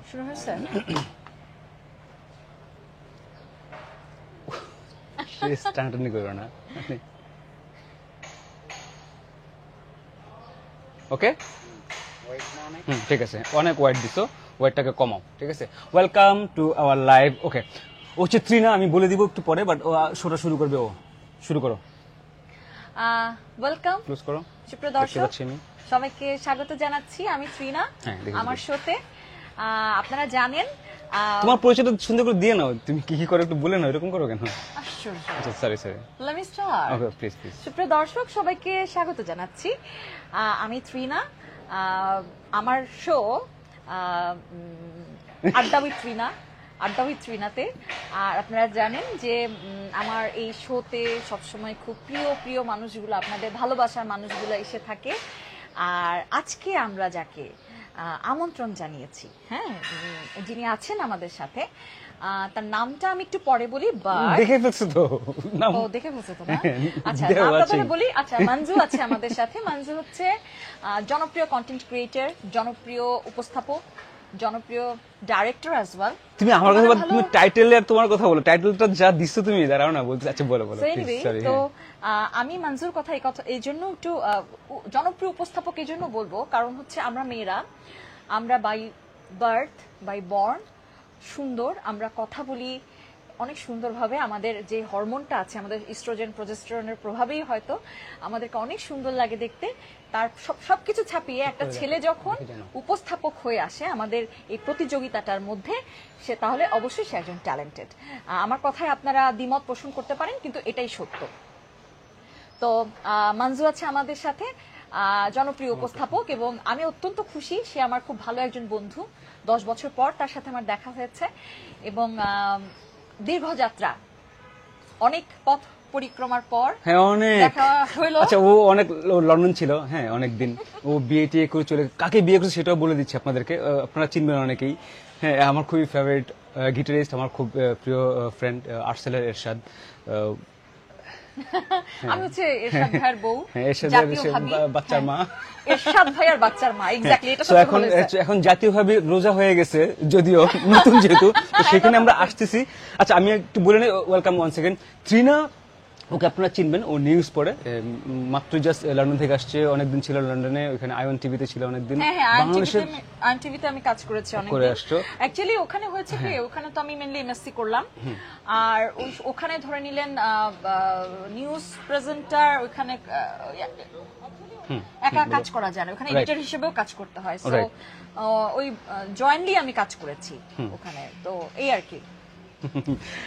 শুরু হয়েছে? টানাটানি করো না। ওকে, ঠিক আছে, অনেক ওয়াইড দিছো, ওয়াইডটাকে কমাও, ঠিক আছে। Welcome to our live. Okay, ও হচ্ছে ত্রিনা, আমি বলে দিব একটু পরে, বাট ও শোটা শুরু করবে। ও শুরু করো, ওয়েলকাম ক্লোজ করো। সুপ্রিয় দেখতে দর্শক, পাচ্ছি আমি। সবাইকে স্বাগত জানাচ্ছি। আমি ত্রিনা, হ্যাঁ, দেখেছি। আমার শোতে। আপনারা জানেন তোমার পরিচয়টা সুন্দর করে দিয়ে নাও, তুমি কি কি করো একটু বলে নাও, এরকম করো কেন? আশ্চর্য। আচ্ছা, sorry. Let me start. Okay, please please. সুপ্রিয় দর্শক, সবাইকে স্বাগত জানাচ্ছি। আমি ত্রিনা, আমার শো আড্ডা উইথ ত্রিনাতে। আর আপনারা জানেন যে আমার এই শোতে সবসময় খুব প্রিয় প্রিয় মানুষগুলো, আপনাদের ভালোবাসার মানুষগুলো এসে থাকে। আর আজকে আমরা যাকে আমন্ত্রণ জানিয়েছি, হ্যাঁ, যিনি আছেন আমাদের সাথে, তার নামটা আমি একটু পরে বলি। দেখে ফেলছো তো নাম? ও, দেখে ফেলছো তো না? আচ্ছা, দেওয়া নামটা আছে। তাহলে বলি। আচ্ছা, মঞ্জু আছে আমাদের সাথে। মঞ্জু হচ্ছে জনপ্রিয় কন্টেন্ট ক্রিয়েটর, জনপ্রিয় উপস্থাপক, জনপ্রিয় ডাইরেক্টর অ্যাজ ওয়েল। তুমি আমার কথা বলো, তুমি টাইটেল আর তোমার কথা বলো। টাইটেলটা যা দিছো তুমি, দাঁড়াও না বলতে। আচ্ছা, বলো বলো। তো আমি মঞ্জুর কথা এই জন্য একটু জনপ্রিয় উপস্থাপক এই জন্য বলবো, কারণ হচ্ছে আমরা মেয়েরা, আমরা বাই বার্থ, বাই বর্ন সুন্দর। আমরা কথা বলি অনেক সুন্দরভাবে। আমাদের যে হরমোনটা আছে, আমাদের ইস্ট্রোজেন প্রজেস্টেরনের প্রভাবেই হয়তো আমাদেরকে অনেক সুন্দর লাগে দেখতে। তার সবকিছু ছাপিয়ে একটা ছেলে যখন উপস্থাপক হয়ে আসে আমাদের এই প্রতিযোগিতাটার মধ্যে, সে তাহলে অবশ্যই সে একজন ট্যালেন্টেড। আমার কথায় আপনারা দ্বিমত পোষণ করতে পারেন, কিন্তু এটাই সত্য। তো মঞ্জু আছে আমাদের সাথে, জনপ্রিয় উপস্থাপক, এবং আমি অত্যন্ত খুশি। সে আমার খুব ভালো একজন বন্ধু। 10 বছর পর তার সাথে আমার দেখা হয়েছে, এবং দীর্ঘযাত্রা, অনেক পথ পরিক্রমার পর হ্যাঁ, অনেক দেখা হলো। আচ্ছা, ও অনেক লন্ডন ছিল, হ্যাঁ, অনেকদিন। ও বিয়ে করে চলে, কাকে বিয়ে করেছে সেটাও বলে দিচ্ছি আপনাদেরকে, আপনারা চিনবেন অনেকেই। হ্যাঁ, আমার খুবই ফেভারিট গিটারিস্ট, আমার খুব প্রিয় ফ্রেন্ড আর্টসেলের এরশাদ। আমি হচ্ছে এরশাদ ভাইয়ের বউ, এরশাদ জাতীয় ভাবি, বাচ্চার মা। এরশাদ ভাইয়ার বাচ্চার মা, এক্স্যাক্টলি। এটা সত্যি এখন বলেছেন। এখন জাতীয়ভাবে রোজা হয়ে গেছে, যদিও নতুন যেহেতু, তো সেখানে আমরা আসতেছি। আচ্ছা, আমি একটু বলে নেই, ওয়েলকাম ওয়ান সেকেন্ড। ত্রিনা, ওকে আপনারা চিনবেন, ও নিউজ পড়ে, মাত্র জাস্ট লন্ডন থেকে আসছে, অনেকদিন ছিল লন্ডনে, ওখানে আইওন টিভিতে ছিল অনেকদিন। বাংলাদেশের আইন টিভিতে আমি কাজ করেছি অনেক করে আসছো। অ্যাকচুয়ালি ওখানে হয়েছে কি, ওখানে তো আমি মেনলি এমএসসি করলাম, আর ওখানে ধরে নিলেন নিউজ প্রেজেন্টার, ওখানে একা কাজ করা যায় না, ওখানে এডিটর হিসেবেও কাজ করতে হয়। সো ওই জয়েন্টলি আমি কাজ করেছি ওখানে, তো এই আর কি।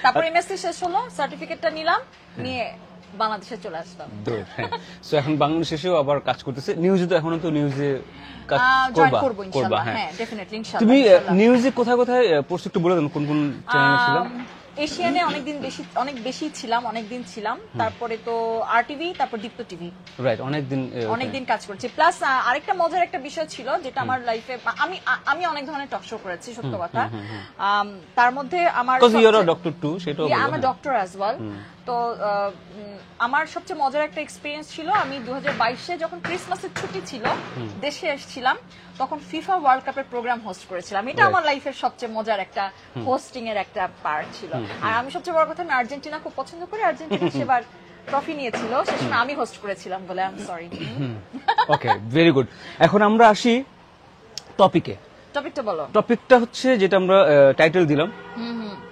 তারপর এমএসসি শেষ হলো, সার্টিফিকেটটা নিলাম, নিয়ে বাংলাদেশে চলে আসলাম। সো এখন বাংলাদেশে এসেও আবার কাজ করতেছে নিউজে। তো এখনো তো নিউজে কাজ জয়েন করবা? করব ইনশাআল্লাহ, হ্যাঁ, হ্যাঁ, ডেফিনেটলি ইনশাআল্লাহ। তুমি নিউজে কোথায় কোথায় পড়ছো একটু বলে দেন, কোন কোন চ্যানেলে ছিলাম? এশিয়ানে অনেক বেশি ছিলাম, অনেকদিন ছিলাম। তারপরে তো আরটিভি, তারপর দীপ্ত টিভি, রাইট, অনেকদিন কাজ করেছি। প্লাস আরেকটা মজার একটা বিষয় ছিল, যেটা আমার লাইফে, আমি অনেক ধরনের টক শো করেছি, সত্য কথা। তার মধ্যে আমার ডক্টর টু, সেটাও আমার ডক্টর অ্যাজ ওয়েল। তো আমার সবচেয়ে মজার একটা এক্সপিরিয়েন্স ছিল, আমি 2022-এ যখন ক্রিসমাসের ছুটি ছিল, দেশে এসেছিলাম, তখন ফিফা ওয়ার্ল্ড কাপের প্রোগ্রাম হোস্ট করেছিলাম। এটা আমার লাইফের সবচেয়ে মজার একটা হোস্টিং এর একটা পার্ট ছিল। আর আমি সবচেয়ে বড় কথা, আমি আর্জেন্টিনা খুব পছন্দ করি। আর্জেন্টিনা সেবার ট্রফি নিয়েছিল, সে সময় আমি হোস্ট করেছিলাম বলে I am sorry. Okay, very good. এখন আমরা আসি টপিকে। টপিকটা বলো। টপিকটা হচ্ছে যেটা আমরা টাইটেল দিলাম,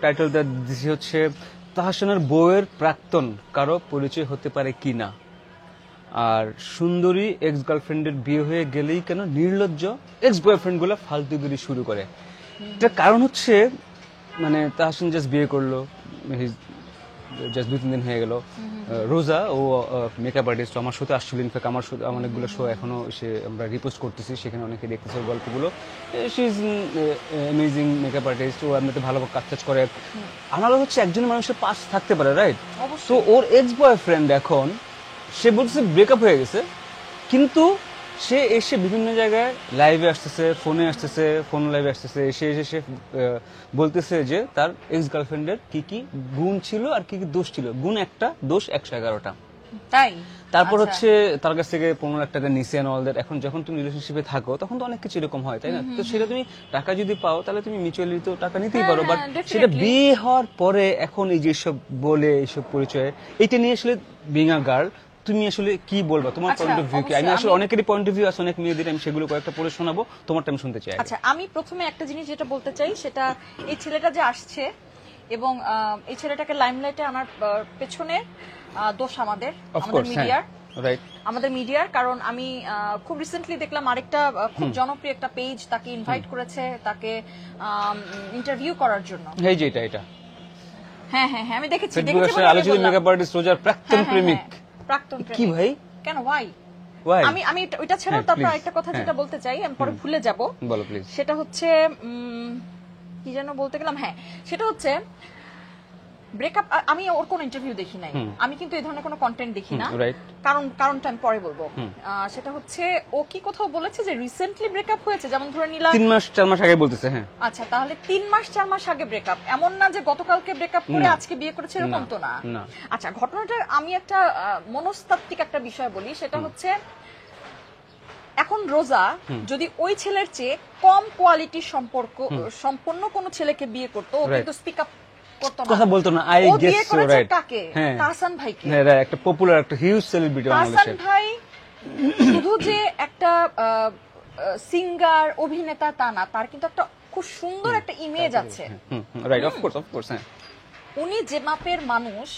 টাইটেলটা দিছি হচ্ছে তাহসানের বউয়ের প্রাক্তন কারো পরিচয় হতে পারে কিনা, আর সুন্দরী এক্স গার্লফ্রেন্ডের বিয়ে হয়ে গেলেই কেন নির্লজ্জ এক্স বয়ফ্রেন্ড গুলা ফালতুগিরি শুরু করে। এটার কারণ হচ্ছে, মানে তাহসান জাস্ট বিয়ে করলো, জাস্ট 2-3 দিন হয়ে গেল। রোজা, ও মেকআপ আর্টিস্ট, আমার শোতে আসছিল। ইনফ্যাক্ট আমার শোতে অনেকগুলো শো এখনো আমরা রিপোস্ট করতেছি, সেখানে অনেকে দেখতেছে ওর গল্পগুলো। She is amazing makeup artist, ও এমনিতে ভালো কাজ করে। আমার হচ্ছে একজনের মানুষের পাস থাকতে পারে, রাইট? তো ওর এক্স বয়ফ্রেন্ড এখন, সে বলতেছে ব্রেকআপ হয়ে গেছে, কিন্তু সে এসে বিভিন্ন জায়গায় লাইভে আসতেছে, ফোনে আসতেছে, ফোন লাইভে আসতেছে, এসে বলতেছে যে তার এক্স গার্লফ্রেন্ডের কি কি গুণ ছিল আর কি কি দোষ ছিল। গুণ একটা, দোষ 111টা। তাই তারপর আচ্ছা। হচ্ছে তার কাছ থেকে 15 লাখ টাকা নিচে অল দ্যাট। এখন যখন তুমি রিলেশনশিপে থাকো তখন তো অনেক কিছু এরকম হয়, তাই না? তো সেটা তুমি টাকা যদি পাও তাহলে তুমি মিউচুয়ালি তো টাকা নিতেই হ্যাঁ, পারো, বাট হ্যাঁ, definitely। সেটা বিয়ে হওয়ার পরে এখন এই যে সব বলে এইসব পরিচয়, এটা নিয়ে আসলে বিং আ গার্ল তুমি আসলে কি বলবা, তোমার আচ্ছা, পয়েন্ট অফ ভিউ কি? আমি অবশ্যই আসলে অনেকেরই পয়েন্ট অফ ভিউ আছে, অনেক মেয়েদের, আমি সেগুলো কয়েকটা পড়ে শোনাবো, তোমারটা আমি শুনতে চাই আগে। আচ্ছা, আমি প্রথমে একটা জিনিস যেটা বলতে চাই সেটা, এই ছেলেটা যে আসছে এবং এই ছেলেটাকে লাইমলাইটে আনার পেছনে দোষ আমাদের অফ কোর্স, হ্যাঁ, মিডিয়ার, রাইট। আমাদের মিডিয়ার। কারণ আমি খুব রিসেন্টলি দেখলাম আরেকটা খুব জনপ্রিয় একটা পেজ তাকে ইনভাইট করেছে তাকে ইন্টারভিউ করার জন্য। এই যে এটা হ্যাঁ হ্যাঁ হ্যাঁ, আমি দেখেছি ফেসবুকে দেখেছি আসলে বলে আমি আলোচিত বললাম। মেকআপ আর্টিস্ট রোজার প্রাক্তন হ্যাঁ, প্রেমিক। প্রাক্তন কি প্রেমিক। ভাই? কেন ওয়াই? Why? আমি ওইটা ছাড়াও হ্যাঁ, তারপর please। আরেকটা কথা হ্যাঁ। যেটা বলতে চাই, আমি পরে ভুলে যাব। বলো প্লিজ। সেটা হচ্ছে কি যেন বলতে গেলাম, হ্যাঁ সেটা হচ্ছে ব্রেকআপ। আমি ওর কোনো ইন্টারভিউ দেখি নাই, আমি কিন্তু এই ধরনের কোনো কন্টেন্ট দেখি না, রাইট। কারণটা আমি পরে বলবো। সেটা হচ্ছে ও কি কোথাও বলেছে যে রিসেন্টলি ব্রেকআপ হয়েছে, যেমন ধরে নিলাম 3 মাস 4 মাস আগে বলতেছে, হ্যাঁ। আচ্ছা, তাহলে 3 মাস 4 মাস আগে ব্রেকআপ, এমন না যে গতকালকে ব্রেকআপ করে না। আজকে বিয়ে করেছে, এরকম তো না। না। আচ্ছা, ঘটনাটা আমি একটা মনস্তাত্ত্বিক একটা বিষয় বলি, সেটা হচ্ছে এখন রোজা যদি ওই ছেলের চেয়ে কম কোয়ালিটির সম্পর্ক সম্পন্ন কোনো ছেলেকে বিয়ে করতো, ও কিন্তু স্পিক আপ করতো না, কথা বলতো না। আই ও গেস বিয়ে সো, করেছে রাইট। কাকে? হ্যাঁ, তাহসান ভাইকে। হ্যাঁ, রাইট, একটা পপুলার, একটা হিউজ সেলিব্রিটি তাহসান বাংলাদেশে। ভাই শুধু যে একটা সিঙ্গার অভিনেতা তা না, তার কিন্তু একটা খুব সুন্দর একটা ইমেজ আছে। রাইট, অফ কোর্স, হ্যাঁ। উনি যে মাপের মানুষ,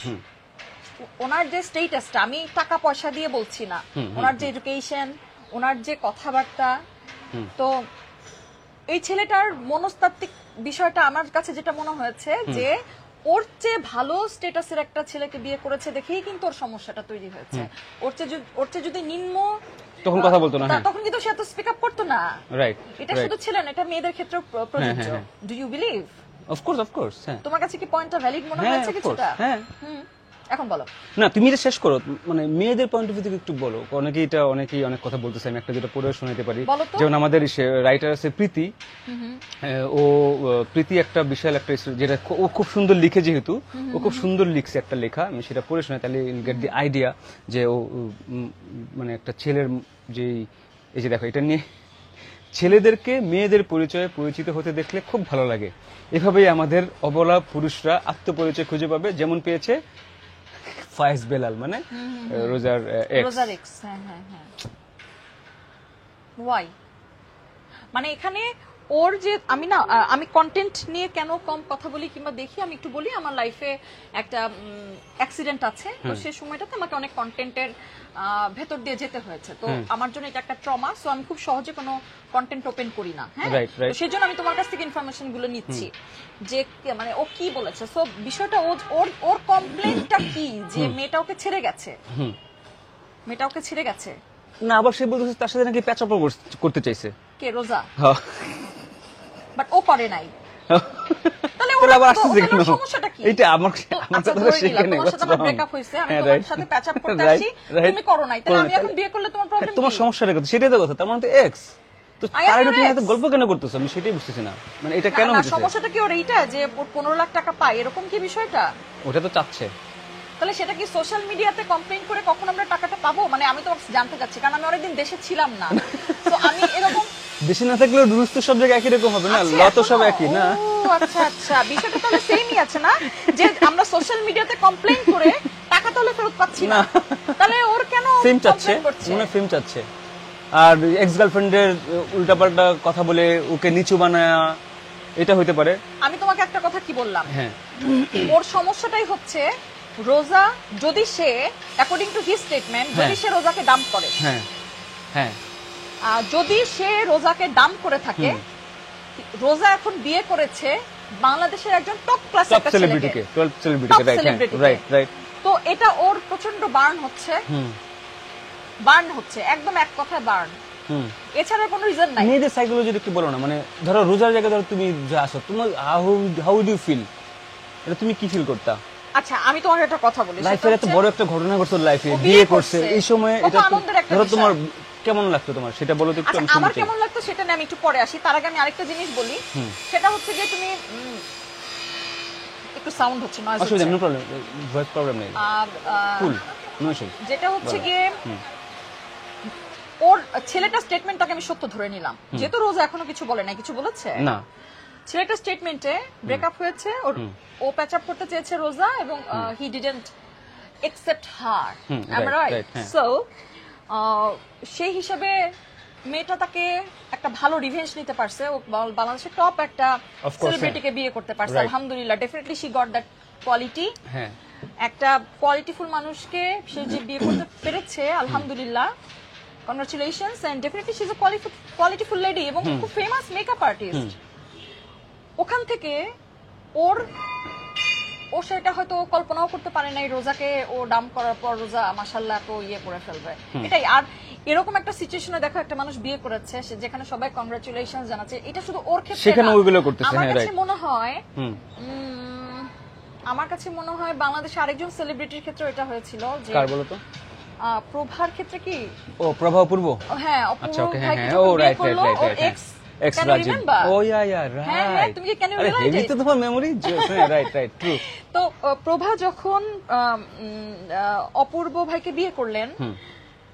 ওনার যে স্টেটাসটা, আমি টাকা পয়সা দিয়ে বলছি না, ওনার যে এডুকেশন, ওনার যে কথাবার্তা, তো এই ছেলেটার মনস্তাত্ত্বিক বিষয়টা আমার কাছে যেটা মনে হয়েছে যে ওর চেয়ে ভালো স্টেটাসের একটা ছেলেকে বিয়ে করেছে দেখেই কিন্তু ওর সমস্যাটা তৈরি হয়েছে। ওর চেয়ে যদি নিম্ন, তখন কথা বলতো না, হ্যাঁ। তখন কিন্তু সে এত স্পিক আপ করতো না। রাইট, এটা শুধু ছেলে না, এটা মেয়েদের ক্ষেত্রেও প্রযোজ্য। হ্যাঁ। Do you believe? Of course, হ্যাঁ। তোমার কাছে কি পয়েন্টটা ভ্যালিড মনে হ্যাঁ, হয়েছে of course, কিছুটা? হ্যাঁ। এখন বলো। না, তুমি এটা শেষ করো, মানে মেয়েদের পয়েন্ট অফ ভিউ থেকে একটু বলো। অনেকেই অনেক কথা বলতেছে, আমি একটা যেটা পড়ে শোনাতে পারি। বলো তো। যেমন আমাদের রাইটার আছে প্রীতি, প্রীতি একটা বিশাল একটা যেটা ও খুব সুন্দর লিখে, যেহেতু ও খুব সুন্দর লিখছে একটা লেখা, আমি সেটা পড়ে শোনাই, তাহলে ইউল গেট দি আইডিয়া যে ও মানে একটা ছেলের যে, এই যে দেখো, এটা নিয়ে ছেলেদেরকে মেয়েদের পরিচয়ে পরিচিত হতে দেখলে খুব ভালো লাগে। এভাবেই আমাদের অবলা পুরুষরা আত্মপরিচয় খুঁজে পাবে, যেমন পেয়েছে ফায়েজ বেলাল, মানে রোজার এক্স। হ্যাঁ। ওয়াই? মানে এখানে ওর যে, আমি কন্টেন্ট নিয়ে কেন কম কথা বলি কিংবা দেখি, আমি একটু বলি। আমার লাইফে একটা অ্যাক্সিডেন্ট আছে, তো সেই সময়টাতে আমাকে অনেক কন্টেন্টের ভেতর দিয়ে যেতে হয়েছে, তো আমার জন্য এটা একটা ট্রমা, সো আমি খুব সহজে কোনো কন্টেন্ট ওপেন করি না। হ্যাঁ, তো সেই জন্য আমি তোমার কাছ থেকে ইনফরমেশন গুলো নিচ্ছি যে মানে ও কি বলেছে। সো বিষয়টা ওর কমপ্লেইনটা কি, যে মেয়েটা ওকে ছেড়ে গেছে। না, আবার সে বলতেছে তার সাথে নাকি প্যাচ আপ করতে চাইছে। কে? রোজা? হ্যাঁ। বাট ও করে নাই। তাহলে তাহলে আবার আসছে কেন? সমস্যাটা কি? এটা আমার আচ্ছা, কথা ধরে নিলাম সেখানে তোমার সাথে আমার ব্রেকআপ হইছে, আমি তোমার সাথে প্যাচ আপ করতে আসি, তুমি করো নাই, তাহলে আমি এখন বিয়ে করলে তোমার প্রবলেম কি? তোমার সমস্যাটা কত? সেটাই তো কথা। তার মানে তো এক্স, তো তার তুমি এত গল্প কেন করতেছো? আমি সেটাই বুঝতেছি না, মানে এটা কেন হচ্ছে? সমস্যাটা কি ওর এইটা যে ওর 15 লাখ টাকা পায়, এরকম কি বিষয়টা? ওটা তো চাচ্ছে। তাহলে সেটা কি সোশ্যাল মিডিয়াতে কমপ্লেইন করে কখন আমরা টাকাটা পাবো? মানে আমি তো জানতে চাচ্ছি, কারণ আমি অনেকদিন দেশে ছিলাম না, তো আমি এরকম দেশে না থাকলেও রুলস তো সব জায়গায় একই রকম হবে না, ল তো সব একই না। ও আচ্ছা, বিষয়টা তাহলে সেমই আছে না, যে আমরা সোশ্যাল মিডিয়াতে কমপ্লেইন করে টাকা তাহলে ফেরত পাচ্ছি না, তাহলে ওর কেন ফেম চাচ্ছে, মনে ফেম চাচ্ছে, আর এক্স গার্লফ্রেন্ডের উল্টাপাল্টা কথা বলে ওকে নিচু বানায়, এটা হইতে পারে। আমি তোমাকে একটা কথা কি বললাম, হ্যাঁ, ওর সমস্যাটাই হচ্ছে রোজা, যদি সে অ্যাকর্ডিং টু হিজ স্টেটমেন্ট, যদি সে রোজাকে ডাম্প করে, হ্যাঁ, যদি সে রোজাকে ডাম্প করে থাকে, রোজা এখন বিয়ে করেছে বাংলাদেশের একজন টপ ক্লাস একটা ছেলেকে, টপ সেলিব্রিটিকে, রাইট। তো এটা ওর প্রচন্ড বার্ন হচ্ছে, একদম এক কথায় বার্ন, এছাড়া কোনো রিজন নাই। মেয়েদের সাইকোলজি একটু বলো না, মানে ধরো রোজার জায়গায় ধরো তুমি যা আসো, তোমার হাউ ডু ইউ ফিল, এটা তুমি কি ফিল করতা? আচ্ছা, আমি তোমাকে একটা কথা বলি, লাইফের এত বড় একটা ঘটনা ঘটছে লাইফে, বিয়ে করছে, এই সময় এটা ধরো তোমার কেমন লাগতো, তোমার সেটা বলো তো একটু। আমার কেমন লাগতো সেটা নিয়ে আমি একটু পরে আসি, তার আগে আমি আরেকটা জিনিস বলি, সেটা হচ্ছে যে তুমি একটু সাউন্ড হচ্ছে, নয়েজ অসুবিধা হচ্ছে। নো প্রবলেম, ভয়েস প্রবলেম নেই, আর কুল, নো ইস্যু। যেটা হচ্ছে গিয়ে ওর ছেলেটা স্টেটমেন্টটাকে আমি সত্য ধরে নিলাম, যেহেতু রোজা এখনো কিছু বলে নাই, কিছু বলেছে না, ছেলেটা স্টেটমেন্টে ব্রেকআপ হয়েছে, ওর ও প্যাচ আপ করতে চেয়েছে রোজা, এবং he didn't accept her, right? So সেই হিসাবে মেয়েটা তাকে একটা ভালো রিভেঞ্জ নিতে পারছে, ও বাংলাদেশের টপ একটা Of course, সেলিব্রিটিকে বিয়ে করতে পারছে, Right. আলহামদুলিল্লাহ। Definitely she got that quality. হ্যাঁ, একটা কোয়ালিটিফুল মানুষকে সে যে বিয়ে করতে পেরেছে, আলহামদুলিল্লাহ, congratulations, and definitely she is a qualityful lady, এবং খুব ফেমাস মেকআপ আর্টিস্ট। ওখান থেকে ও সেটা হয়তো কল্পনাও করতে পারে নাই রোজাকে ও ডাম করার পর রোজা মাশাআল্লাহ তো ইয়ে করে ফেলবে, এটাই। আর এরকম একটা সিচুয়েশনে দেখো একটা মানুষ বিয়ে করেছে, যেখানে সবাই কংগ্রাচুলেশনস জানাচ্ছে, এটা শুধু ওর ক্ষেত্রে সেখানে না। ওইগুলো করতেছে, আমার হ্যাঁ, কাছে রাইট। মনে হয় আমার কাছে মনে হয় বাংলাদেশে আরেকজন সেলিব্রিটির ক্ষেত্রে এটা হয়েছিল, যে কার বলো তো? প্রভার ক্ষেত্রে কি, ও প্রভা অপূর্ব, হ্যাঁ, আচ্ছা, ওকে, অপূর্ব হ্যাঁ, ভাইকে হ্যাঁ, ও যখন বিয়ে রাইট, করলো, রাইট, ওর right, ex, ex can you Rajiv, remember? ও ইয়া হ্যাঁ, হ্যাঁ, রাইট। তুমি কি can you আরে realize হেভি it? তো তোমার মেমোরি, রাইট, রাইট, ট্রু। তো প্রভা যখন অপূর্ব ভাইকে বিয়ে করলেন,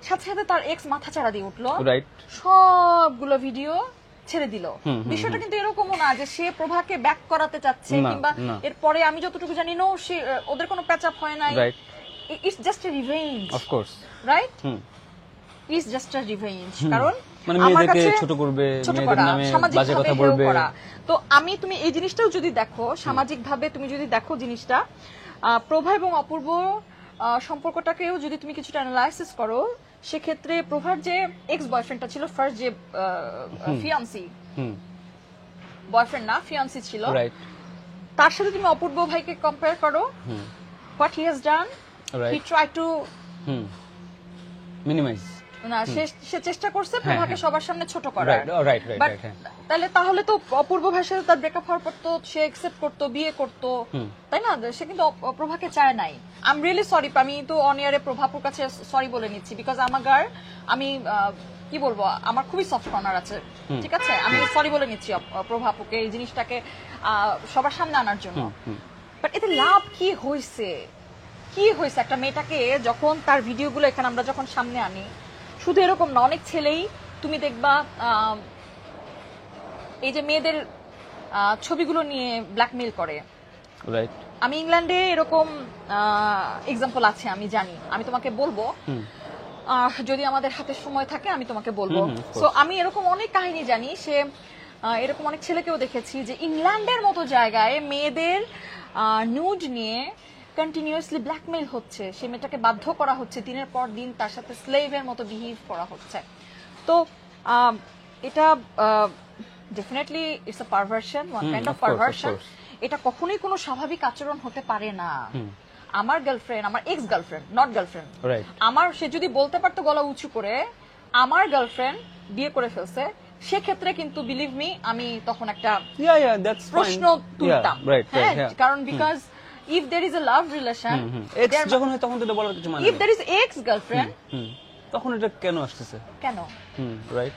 সাথে সাথে তার এক্স মাথা চাড়া দিয়ে উঠলো, রাইট, সবগুলো ভিডিও ছেড়ে দিল। বিষয়টা কিন্তু এরকমও না যে সে প্রভাকে ব্যাক করাতে চাচ্ছে, না, কিংবা না। এরপরে আমি যতটুকু জানি নো, সে ওদের কোনো প্যাচ আপ হয় নাই, right, it's just a revenge, of course, right? It's just a revenge. কারণ মানে আমার মেয়েদেরকে কাছে ছোট করবে, ছোট মেয়েদের করা, নামে বাজে সামাজিকভাবে কথা হেয় বলবে। করা। তো তুমি এই জিনিসটাও যদি দেখো, সামাজিকভাবে তুমি যদি দেখো জিনিসটা, প্রভা এবং অপূর্ব সম্পর্কটাকেও যদি তুমি কিছুটা অ্যানালাইসিস করো, সেক্ষেত্রে প্রভার যে এক্স বয়ফ্রেন্ডটা ছিল, ফার্স্ট যে ফিয়ান্সি, বয়ফ্রেন্ড না ফিয়ান্সি ছিল, রাইট, তার সাথে তুমি অপূর্ব ভাইকে কম্পেয়ার করো, what he has done, Right. He try to minimize, না, সে চেষ্টা করছে প্রভাকে হ্যাঁ। সবার সামনে ছোট করার। Right, right, right, But right, হ্যাঁ। তাহলে তো অপূর্ব ভাইয়ের সাথে তার ব্রেকআপ হওয়ার পর তো সে একসেপ্ট করতো, বিয়ে করতো, তাই না? সে কিন্তু প্রভাকে চায় নাই। আই এম রিয়েলি সরি, আমি তো অন ইয়ারে প্রভাপুর কাছে সরি বলে নিচ্ছি, বিকজ আমি কি বলবো, আমার খুবই সফট কর্নার আছে, ঠিক আছে? আমি সরি বলে নিচ্ছি প্রভাপুকে এই জিনিসটাকে সবার সামনে আনার জন্য। বাট এতে লাভ কি হয়েছে? কি হয়েছে একটা মেয়েটাকে যখন তার ভিডিওগুলো এখানে আমরা যখন সামনে আনি, শুধু এরকম না, অনেক ছেলেই তুমি দেখবা এই যে মেয়েদের ছবিগুলো নিয়ে ব্ল্যাকমেইল করে। রাইট, আমি ইংল্যান্ডে এরকম এক্সাম্পল আছে, আমি জানি, আমি তোমাকে বলবো, যদি আমাদের হাতে সময় থাকে আমি তোমাকে বলবো। সো আমি এরকম অনেক কাহিনী জানি, সে এরকম অনেক ছেলেকেও দেখেছি যে ইংল্যান্ডের মতো জায়গায় মেয়েদের নিউড নিয়ে কন্টিনিউয়াসলি ব্ল্যাকমেইল হচ্ছে, সে মেয়েটাকে বাধ্য করা হচ্ছে, দিনের পর দিন তার সাথে স্লেভের মতো বিহেভ করা হচ্ছে। তো এটা definitely it's a perversion, one kind of perversion. এটা কখনোই কোনো স্বাভাবিক আচরণ হতে পারে না। আমার গার্লফ্রেন্ড, আমার এক্স গার্লফ্রেন্ড, নট গার্লফ্রেন্ড, আমার, সে যদি বলতে পারতো গলা উঁচু করে আমার গার্লফ্রেন্ড বিয়ে করে ফেলছে, সেক্ষেত্রে কিন্তু বিলিভ মি আমি তখন একটা প্রশ্ন তুলতাম, হ্যাঁ, কারণ because if there is a love relation, x যখন হয় তখন তো এটা বলার কিছু মানে if there is ex girlfriend, তখন এটা কেন আসতেছে? কেন রাইট,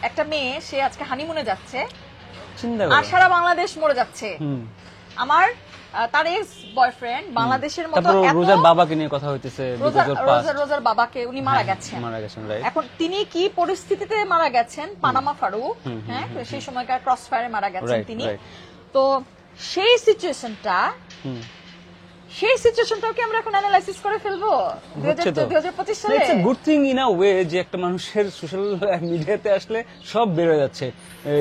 একটা মেয়ে সে আজকে হানিমুনে যাচ্ছে, চিন্তা আর সারা বাংলাদেশ মরে যাচ্ছে, আমার তার এক্স বয়ফ্রেন্ড বাংলাদেশের মতো রোজার বাবাকে নিয়ে কথা হইতেছে, রোজার বাবাকে, উনি মারা গেছেন, রাইট। এখন তিনি কি পরিস্থিতিতে মারা গেছেন, পানামা ফারুক, হ্যাঁ, সেই সময়কার ক্রস ফায়ারে মারা গেছেন তিনি। তো সেই সিচুয়েশনটাকে আমরা এখন অ্যানালাইসিস করে ফেলবো 2025 সালে। It's a good thing in a way যে একটা মানুষের সোশ্যাল মিডিয়াতে আসলে সব বের হয়ে যাচ্ছে,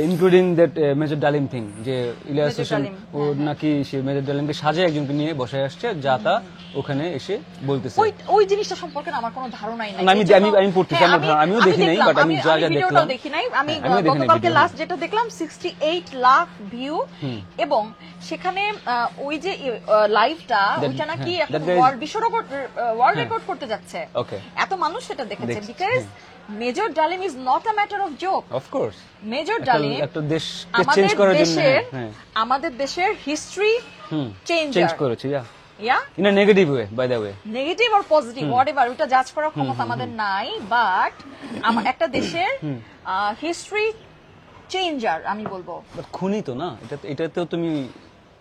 ইনক্লুডিং দ্যাট মেজর ডালিম থিং, যে ইলিয়াস হোসেন ও নাকি সে মেজর ডালিমকে সাজে একজনকে নিয়ে বসে আসছে, যা তা ওখানে এসে বলতেছে। ওই জিনিসটা সম্পর্কে আমার কোনো ধারণাই নাই। আমি পড়তেছি, আমিও দেখি নাই, বাট আমি যা যা দেখলাম, দেখি নাই। আমি গতকালকে লাস্ট যেটা দেখলাম 68 লাখ ভিউ, এবং সেখানে ওই যে লাইভটা, ওইটা নাকি এখন ওয়ার্ল্ড রেকর্ড করতে যাচ্ছে, এত মানুষ সেটা দেখেছে, because major Dalim is not a matter of joke. Of course, major Dalim একটা দেশকে চেঞ্জ করার জন্য, আমাদের দেশের হিস্ট্রি চেঞ্জ করেছে, in a negative way, by the way, negative or positive whatever, ওটা জাজ করার ক্ষমতা আমাদের নাই, বাট একটা দেশের হিস্ট্রি চেঞ্জার আমি বলবো। খুনি তো না, এটাতেও তুমি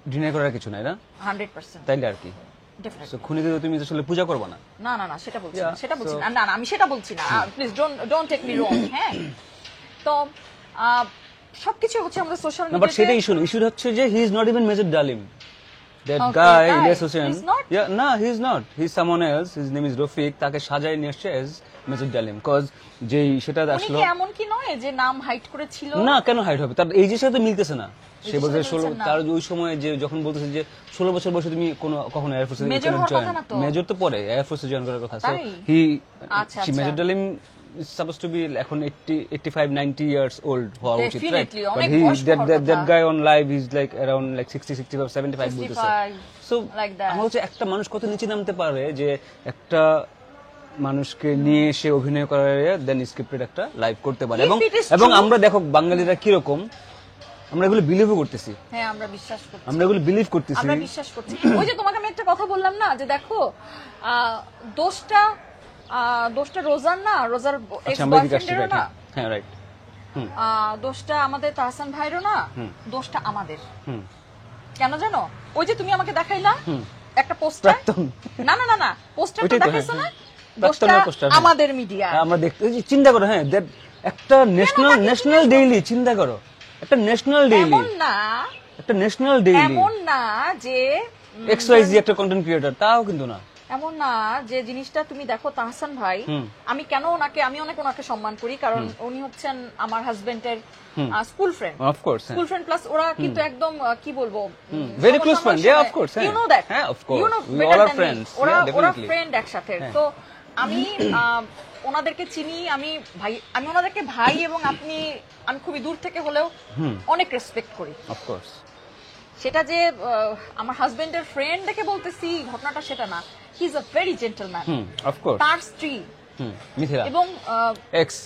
ডিনাই করার কিছু নাই না, 100% তাইলে আর কি। ডেফিনেটলি। So, খুনিকে তো তুমি আসলে পূজা করবে না। না না না, সেটা বলছি না, Yeah, সেটা বলছি so- না, না না, আমি সেটা বলছি না, please don't take me wrong. হ্যাঁ, তো সবকিছু হচ্ছে আমাদের সোশ্যাল না, বাট সেটা মিডিয়াতে। ইস্যু হচ্ছে যে he is not even major ডালিম। That Okay, guy, guy, Ilyas Hussain. he's not? Yeah, no, he's not. He's someone else. His name is Rafiq. তাকে সাজায় নিয়ে আসছে as Major Dalim. Cause যেই সেটা উনি আসলো কি এমন কি নয় যে নাম হাইড করেছিল? না, কেন হাইট হবে? তার এই যে সাথে মিলতেছে না। সে যে বলছে সাথে 16, মিলছে না। তার ওই সময় যে যখন বলতেছে যে 16 বছর বয়সে তুমি কখনো এয়ার ফোর্সে Major হওয়ার কথা না তো। মেজর তো পরে এয়ার ফোর্সে জয়েন করার কথা। সো তাই? হি আচ্ছা, মেজর আচ্ছা। ডালিম is supposed to be এখন 85 90 years old হওয়া উচিত, right? Definitely, But অনেক he বয়স্ক হওয়ার that কথা। guy on live is like around like 60 65 75 বলতেছে। 65, সো like that. আমার হচ্ছে একটা মানুষ কত নিচে নামতে পারে যে একটা মানুষকে নিয়ে এসে অভিনয় করে দেন স্ক্রিপ্টেড একটা লাইভ করতে পারে। If এবং it is এবং true- আমরা দেখো বাঙালিরা কিরকম, আমরা এগুলো বিলিভও করতেছি, হ্যাঁ, আমরা বিশ্বাস করছি, আমরা এগুলো বিলিভ করতেছি। আমরা বিশ্বাস করছি। ওই যে তোমাকে আমি একটা কথা বললাম না, যে দেখো দোষটা রোজার না, রোজার এক্স আচ্ছা, আমরা এদিকে আসছি, বয়ফ্রেন্ডেরও right? না, হ্যাঁ, রাইট। দোষটা আমাদের তাহসান ভাইরও না, দোষটা আমাদের। হুম। কেন জানো? ওই যে তুমি আমাকে দেখাইলা একটা পোস্টার, প্রাক্তন। না না না না, পোস্টারটা ওইটাই তো, দেখাইছো না, হ্যাঁ। দোষটা প্রাক্তনের poster, হ্যাঁ। আমাদের মিডিয়া। আমরা দেখতে এই যে চিন্তা করো, হ্যাঁ, that একটা ন্যাশনাল ডেইলি, চিন্তা করো, একটা ন্যাশনাল ডেইলি, এমন না, একটা ন্যাশনাল ডেইলি, এমন না যে XYZ একটা কন্টেন্ট ক্রিয়েটর, তাও কিন্তু না। এমন না যে জিনিসটা তুমি দেখো তাহসান ভাই, আমি কেন আমি অনেক ওনাকে সম্মান করি, কারণ উনি হচ্ছেন আমার হাজবেন্ডের school friend, of course, school friend plus ওরা কিন্তু একদম কি বলবো, Very close friend, yeah, of course, you হ্যাঁ। নো দ্যাট, হ্যাঁ, of course, you know we better all are than friends, ওরা yeah, ওরা definitely. ফ্রেন্ড একসাথে। তো আমি ওনাদেরকে চিনি, আমি ওনাদেরকে ভাই এবং আমি খুবই দূর থেকে হলেও অনেক রেসপেক্ট করি। Of course. সেটা যে আমার হাজবেন্ডের ফ্রেন্ড দেখে বলতেছি ঘটনাটা, সেটা না, he is a very gentleman. Of course. তার স্ত্রী মিথিলা এবং এক্স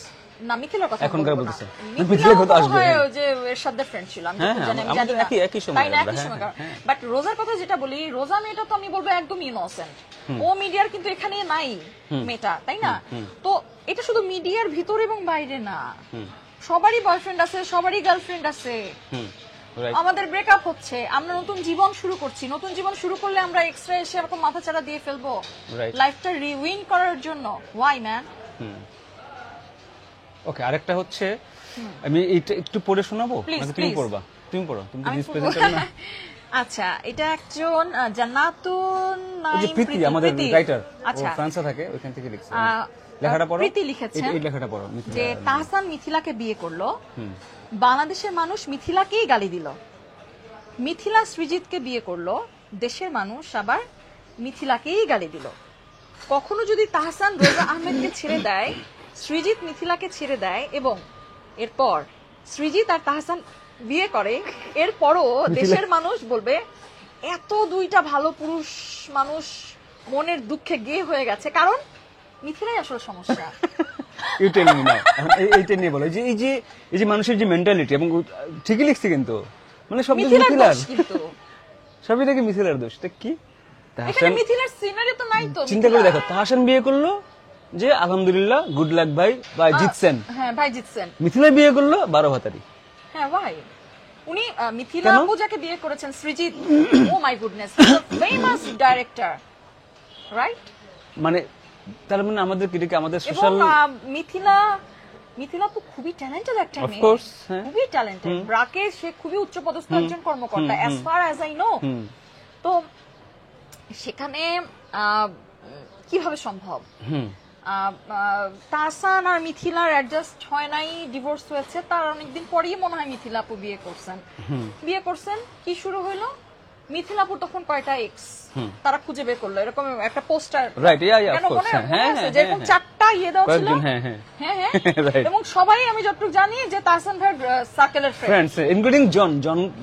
না, মিথিলার কথা এখনকার বলবো না। বলতেছে। মিথিলা মিথিলার কথা মনে আসবে, হয় হ্যাঁ। ওই যে এরশাদের ফ্রেন্ড ছিল, আমি হ্যাঁ, যতদূর জানি, আমি আমাদের জানি না। একই সময় তাই না, আমরা, একই হ্যাঁ, সময়। হ্যাঁ। বাট রোজার কথা যেটা বলি, রোজা মেয়েটা তো আমি বলবো একদম ইনোসেন্ট, ও মিডিয়ার কিন্তু এখানে নাই মেয়েটা, তাই না? তো এটা শুধু মিডিয়ার ভিতর এবং বাইরে না, সবারই বয়ফ্রেন্ড আছে, সবারই গার্লফ্রেন্ড আছে। রাইট। আমাদের ব্রেকআপ হচ্ছে, আমরা নতুন জীবন শুরু করছি, নতুন জীবন শুরু করলে আমরা এক্সট্রা এসে এরকম মাথাচাড়া দিয়ে ফেলবো Right. লাইফটা রিউইন করার জন্য? Y man? ওকে, আরেকটা হচ্ছে, আমি এটা একটু পড়ে শোনাবো Please, নাকি তুমি please. পড়বা? তুমি পড়ো, তুমি তো আমি নিউজ পড়বো। প্রেজেন্টার না। আচ্ছা, এটা একজন জান্নাতুন ওই যে নাইম প্রীতি, আমাদের রাইটার, ও আচ্ছা, ফ্রান্সে থাকে, ওইখান থেকে লিখছে। আহ, লেখাটা পড়ো। প্রীতি লিখেছেন এই লেখাটা পড়ো, মিথিলা। যে তাহসান মিথিলাকে বিয়ে করলো, বাংলাদেশের মানুষ মিথিলাকেই গালি দিল। মিথিলা সৃজিতকে বিয়ে করলো, দেশের মানুষ আবার মিথিলাকেই গালি দিল। কখনো যদি তাহসান রোজা আহমেদকে ছেড়ে দেয়, সৃজিত মিথিলাকে ছেড়ে দেয় এবং এরপর সৃজিত আর তাহসান বিয়ে করে, এরপরও দেশের মানুষ বলবে এত দুইটা ভালো পুরুষ মানুষ মনের দুঃখে গে হয়ে গেছে, কারণ মিথিলাই আসল সমস্যা। ইউ টেল মি নাও, এইটা নিয়ে বলো, এই যে মানুষের যে মেন্টালিটি, এবং ঠিকই লিখছে কিন্তু, মানে সব কিছু মিথিলার মিথিলার, দোষ কিন্তু সবই নাকি মিথিলার দোষ। এটা কি? এখানে তাহসান, মিথিলার সিনারি তো নাই তো। চিন্তা করে মিথিলা- দেখো, তাহসান বিয়ে করলো যে আলহামদুলিল্লাহ, গুড লাক ভাই, বা জিতছেন। হ্যাঁ, ভাই জিতছেন। মিথিলা বিয়ে করলো 12 ভাতারি। হ্যাঁ ভাই, উনি মিথিলা কেন? আপু যাকে বিয়ে করেছেন Srijit, oh my goodness, famous director, right? মানে তার মানে আমাদের কি আমাদের এবং সোশ্যাল, মিথিলা আপু খুবই ট্যালেন্টেড একটা Of মেয়ে, course, হ্যাঁ। খুবই ট্যালেন্টেড। ব্রাকে সে খুবই উচ্চপদস্থ একজন কর্মকর্তা, as far as I know. তো সেখানে কিভাবে সম্ভব? তাহসান আর মিথিলার অ্যাডজাস্ট হয় নাই, ডিভোর্স হয়েছে, তার অনেকদিন পরেই মনে হয় মিথিলা আপু বিয়ে করছেন। কি শুরু হইলো? মিথিলা আপুর তখন কয়টা এক্স তারা খুঁজে বের করলো, এরকম একটা পোস্টার, রাইট, ইয়া অফ কেন কোর্স, মনে হ্যাঁ, আছে যেরকম 4টা ইয়ে দেওয়া ছিল? কয়েকজন, হ্যাঁ, হ্যাঁ, হ্যাঁ হ্যাঁ Right. এবং সবাই আমি যতটুকু জানি যে তাহসান ভাই সার্কেলের friend. Friends including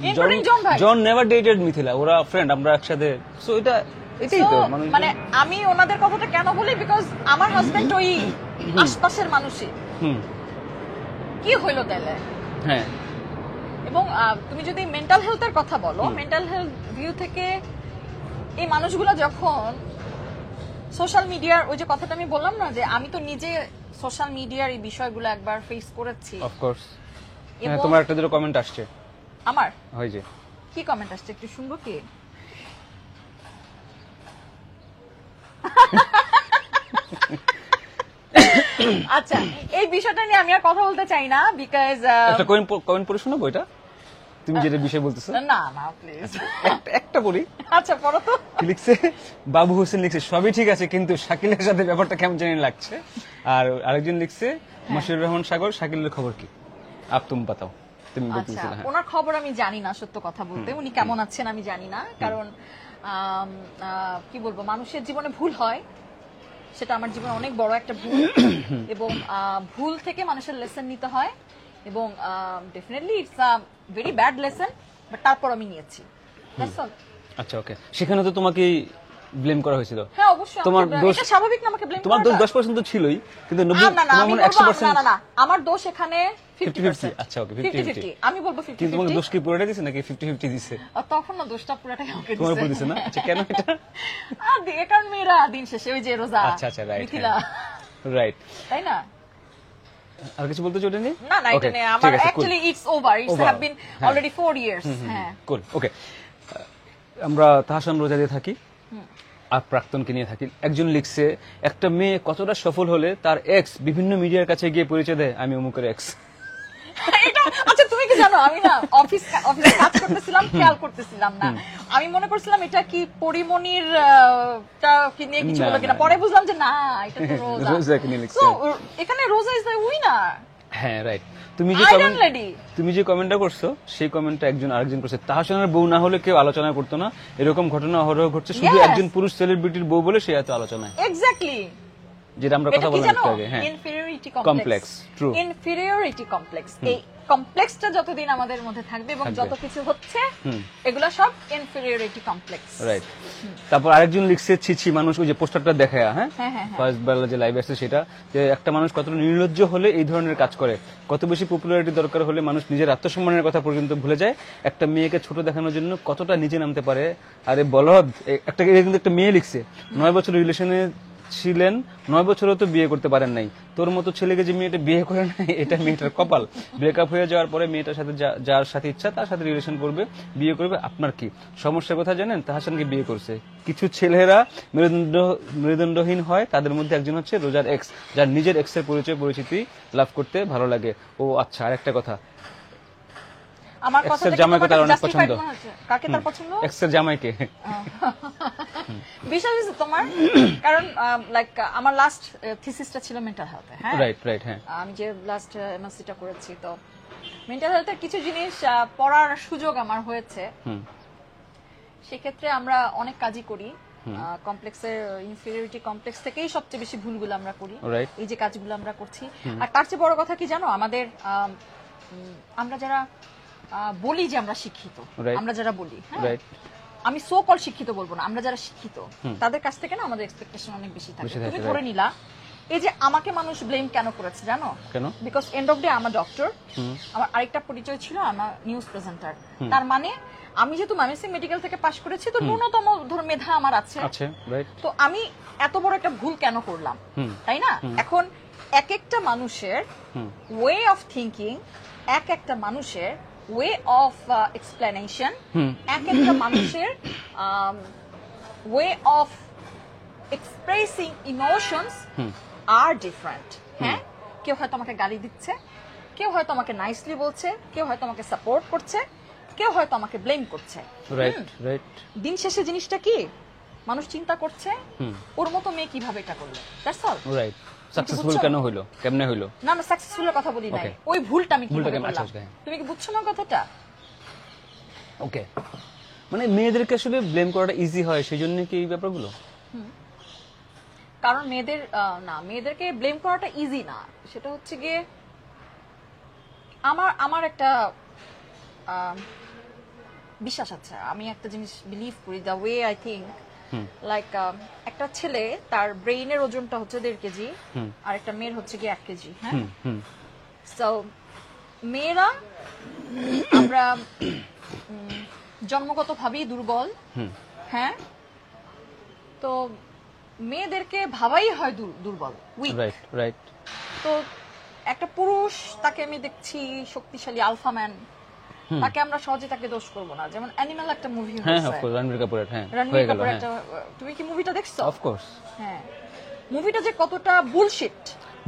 Including John ভাই। জন নেভার ডেটেড মিথিলা, ওরা ফ্রেন্ড, আমরা একসাথে। সো এটাই তো মানে আমি ওনাদের কথাটা কেন বলি, বিকজ আমার হাজবেন্ড ওই আশপাশের মানুষই। কি হইলো তাহলে? হ্যাঁ, এবং তুমি যদি মেন্টাল হেলথের কথা বলো, মেন্টাল হেলথ ভিউ থেকে এই মানুষগুলো যখন সোশ্যাল মিডিয়ার, ওই যে কথাটা আমি বললাম না, যে আমি তো নিজে সোশ্যাল মিডিয়ার এই বিষয়গুলো একবার ফেস করেছি। Of course. এবং তোমার একটা দুটো কমেন্ট আসছে, আমার হয় যে কি কমেন্ট আসছে একটু শুনবো কি? আচ্ছা, এই বিষয়টা নিয়ে আমি আর কথা বলতে চাই না, বিকজ একটা কমেন্ট পড়ে শোনাবো এটা, তুমি যেটা বিষয় বলতেছো। না না প্লিজ, একটা পড়ি। আচ্ছা পড়ো তো। কি লিখছে? বাবু হোসেন লিখছে সবই ঠিক আছে, কিন্তু শাকিলের সাথে ব্যাপারটা কেমন জানি লাগছে। আর আরেকজন লিখছে মাসিরুর রহমান সাগর, শাকিলের খবর কি? আপ তুমি বাতাও, তুমি আচ্ছা, বলতেছিলে। হ্যাঁ, ওনার খবর আমি জানি না, সত্য কথা বলতে উনি কেমন আছেন আমি জানি না, কারণ কি বলবো, মানুষের জীবনে ভুল হয়, সেটা আমার জীবনে অনেক বড় একটা ভুল, এবং ভুল থেকে মানুষের লেসন নিতে হয়, এবং definitely it's a very bad lesson, but তারপর আমি নিয়েছি। That's all. আচ্ছা ওকে। সেখানে তো তোমাকে ব্লেম করা হয়েছিল। হ্যাঁ অবশ্যই, তোমার দোষ, এটা স্বাভাবিক না আমাকে ব্লেম করা। তোমার দোষ 10% ছিলই, কিন্তু 90 না না, আমি তোমার বলবো 100%। না না, আমার দোষ এখানে 50%। আচ্ছা ওকে, 50-50, আমি বলবো কিন্তু তোমার 50-50। দোষ কি পুরোটা দিছে নাকি 50-50 দিছে? আর তখন না দোষটা পুরোটাই আমাকে তোমার উপর দিছে না? আচ্ছা কেন এটা? আর দিয়ে কারণ মেয়েরা দিন শেষে ওই যে রোজা, আচ্ছা আচ্ছা, রাইট মিথিলা, রাইট। তাই না? আর কিছু বলতে চাও এটা নিয়ে? না না, এটা Okay, নিয়ে ঠিক আমার আছে, cool. Actually it's over, it's Over. Have been হ্যাঁ। Already 4 years. হ্যাঁ, কুল, ওকে। আমরা তাহসান রোজা দিয়ে থাকি আর প্রাক্তনকে নিয়ে থাকি। একজন লিখছে একটা মেয়ে কতটা সফল হলে তার এক্স বিভিন্ন মিডিয়ার কাছে গিয়ে পরিচয় দেয় আমি অমুকের এক্স। এটা আচ্ছা, তুমি কি জানো, আমি না অফিসে কাজ করতেছিলাম, খেয়াল করতেছিলাম না, আমি মনে করছিলাম এটা কি পরিমণির টা কি নিয়ে কিছু না, বলো কিনা, না, পরে বুঝলাম যে না, এটা তো রোজা। রোজাকে নিয়ে লিখছে। So, এখানে রোজা ইজ দ্য উইনার। হ্যাঁ রাইট। তুমি যে আইরন লেডি, তুমি যে কমেন্টটা করছো সেই কমেন্টটা একজন আরেকজন করছে তাহসানের বউ না হলে কেউ আলোচনা করতো না, এরকম ঘটনা অহরহ ঘটছে, শুধু Yes. একজন পুরুষ সেলিব্রিটির বউ বলে সে এত আলোচনায়, এক্স্যাক্টলি। যেটা আমরা এটা কথা কি বললাম জানো, একটু আগে। হ্যাঁ, inferiority Complex, complex. true. Inferiority complex, এই কমপ্লেক্সটা যতদিন আমাদের মধ্যে থাকবে এবং থাকবে। যত কিছু হচ্ছে এগুলা সব ইনফেরিয়রিটি কমপ্লেক্স। রাইট। তারপর আরেকজন লিখছে ছি মানুষ, ওই যে পোস্টারটা দেখায়, হ্যাঁ হ্যাঁ, হ্যাঁ, ফার্স্ট বেলা যে লাইভ আসছে সেটা, যে একটা মানুষ কতটা নির্লজ্জ হলে এই ধরনের কাজ করে, কত বেশি পপুলারিটি দরকার হলে মানুষ নিজের আত্মসম্মানের কথা পর্যন্ত ভুলে যায়, একটা মেয়েকে ছোট দেখানোর জন্য কতটা নিচে নামতে পারে। আরে বলদ, একটা এটা কিন্তু একটা মেয়ে লিখছে 9 বছর রিলেশনে ছিলেন, 9 বছরও তো বিয়ে করতে পারেন নাই, তোর মতো ছেলেকে যে মেয়েটা বিয়ে করে নাই এটা মেয়েটার কপাল, ব্রেকআপ হয়ে যাওয়ার পরে মেয়েটার সাথে যার সাথে ইচ্ছা তার সাথে রিলেশন করবে, বিয়ে করবে, আপনার কি সমস্যার কথা জানেন? তাহসানকে বিয়ে করছে। কিছু ছেলেরা মেরুদণ্ডহীন হয়, তাদের মধ্যে একজন হচ্ছে রোজার এক্স, যার নিজের এক্সের পরিচিতি লাভ করতে ভালো লাগে। ও আচ্ছা, আরেকটা কথা, আমার কথা এক্সের জামাইকে তার অনেক পছন্দ। কাকে তার পছন্দ? এক্সের জামাইকে। বিশ্বাস আছে তোমার? কারণ লাইক আমার লাস্ট থিসিসটা ছিল মেন্টাল হেলথে। হ্যাঁ রাইট রাইট। হ্যাঁ, আমি যে লাস্ট এমএসসিটা করেছি, তো মেন্টাল হেলথের কিছু জিনিস পড়ার সুযোগ আমার হয়েছে। সেক্ষেত্রে আমরা অনেক কাজই করি, কমপ্লেক্সের ইনফেরিয়রিটি কমপ্লেক্স থেকেই সবচেয়ে বেশি ভুলগুলো আমরা করি, এই যে কাজগুলো আমরা করছি। আর তার চেয়ে বড় কথা কি জানো, আমাদের আমরা যারা বলি যে আমরা শিক্ষিত, আমরা যারা বলি, হ্যাঁ আমি সো কল শিক্ষিত বলবো না, আমরা যারা শিক্ষিত তাদের কাছ থেকে না আমাদের এক্সপেকটেশন অনেক বেশি থাকে। তুমি ধরে নিলা এই যে আমাকে মানুষ ব্লেম কেন করেছে জানো? কেন? বিকজ এন্ড অফ ডে আমার ডক্টর, আমার আরেকটা পরিচয় ছিল আমার নিউজ প্রেজেন্টার। তার মানে আমি যেহেতু ময়মনসিংহ মেডিকেল থেকে পাশ করেছি, তো ন্যূনতম ধর মেধা আমার আছে। তো আমি এত বড় একটা ভুল কেন করলাম, তাই না? এখন এক একটা মানুষের ওয়ে অফ থিঙ্কিং, এক একটা মানুষের ওয়ে অফ এক্সপ্লেনেশন, এক একটা মানুষের way of expressing emotions are different. হ্যাঁ, কেউ হয়তো আমাকে গালি দিচ্ছে, কেউ হয়তো আমাকে নাইসলি বলছে, কেউ হয়তো আমাকে সাপোর্ট করছে, কেউ হয়তো আমাকে ব্লেম করছে। দিন শেষে জিনিসটা কি, মানুষ চিন্তা করছে ওর মতো মেয়ে কিভাবে এটা করলো, দ্যাটস অল। রাইট। সাকসেসফুল কেন হলো, কেমনে হলো? না না, সাকসেসফুলের কথা বলি নাই, ওই ভুলটা আমি কিভাবে করলাম। তুমি কি বুঝছো না কথাটা? ওকে, মানে মেয়েদেরকে আসলে ব্লেম করাটা ইজি হয়, সেজন্য কি এই ব্যাপারগুলো? কারণ মেয়েদেরকে ব্লেম করাটা ইজি না, সেটা হচ্ছে গিয়ে আমার একটা বিশ্বাস আছে, আমি একটা জিনিস বিলিভ করি, the way I think, like একটা ছেলে তার ব্রেইনের ওজনটা হচ্ছে 1.5 কেজি, আর একটা মেয়ের হচ্ছে গিয়ে 1 কেজি। হ্যাঁ, সো মেয়েরা আমরা জন্মগতভাবেই দুর্বল। হ্যাঁ, তো মেয়েদেরকে ভাবাই হয় দুর্বল, উইক। তো একটা পুরুষ, তাকে আমি দেখছি শক্তিশালী আলফা ম্যান, তাকে আমরা সহজে তাকে দোষ করব না। যেমন অ্যানিমাল একটা মুভি হ্যাঁ হয়েছে, অফকোর্স রণবীর কাপুরের, হ্যাঁ রণবীর হয়ে গেল, কাপুর হ্যাঁ একটা, তুমি কি মুভিটা দেখছো? অফকোর্স। হ্যাঁ, মুভিটা যে কতটা বুলশিট।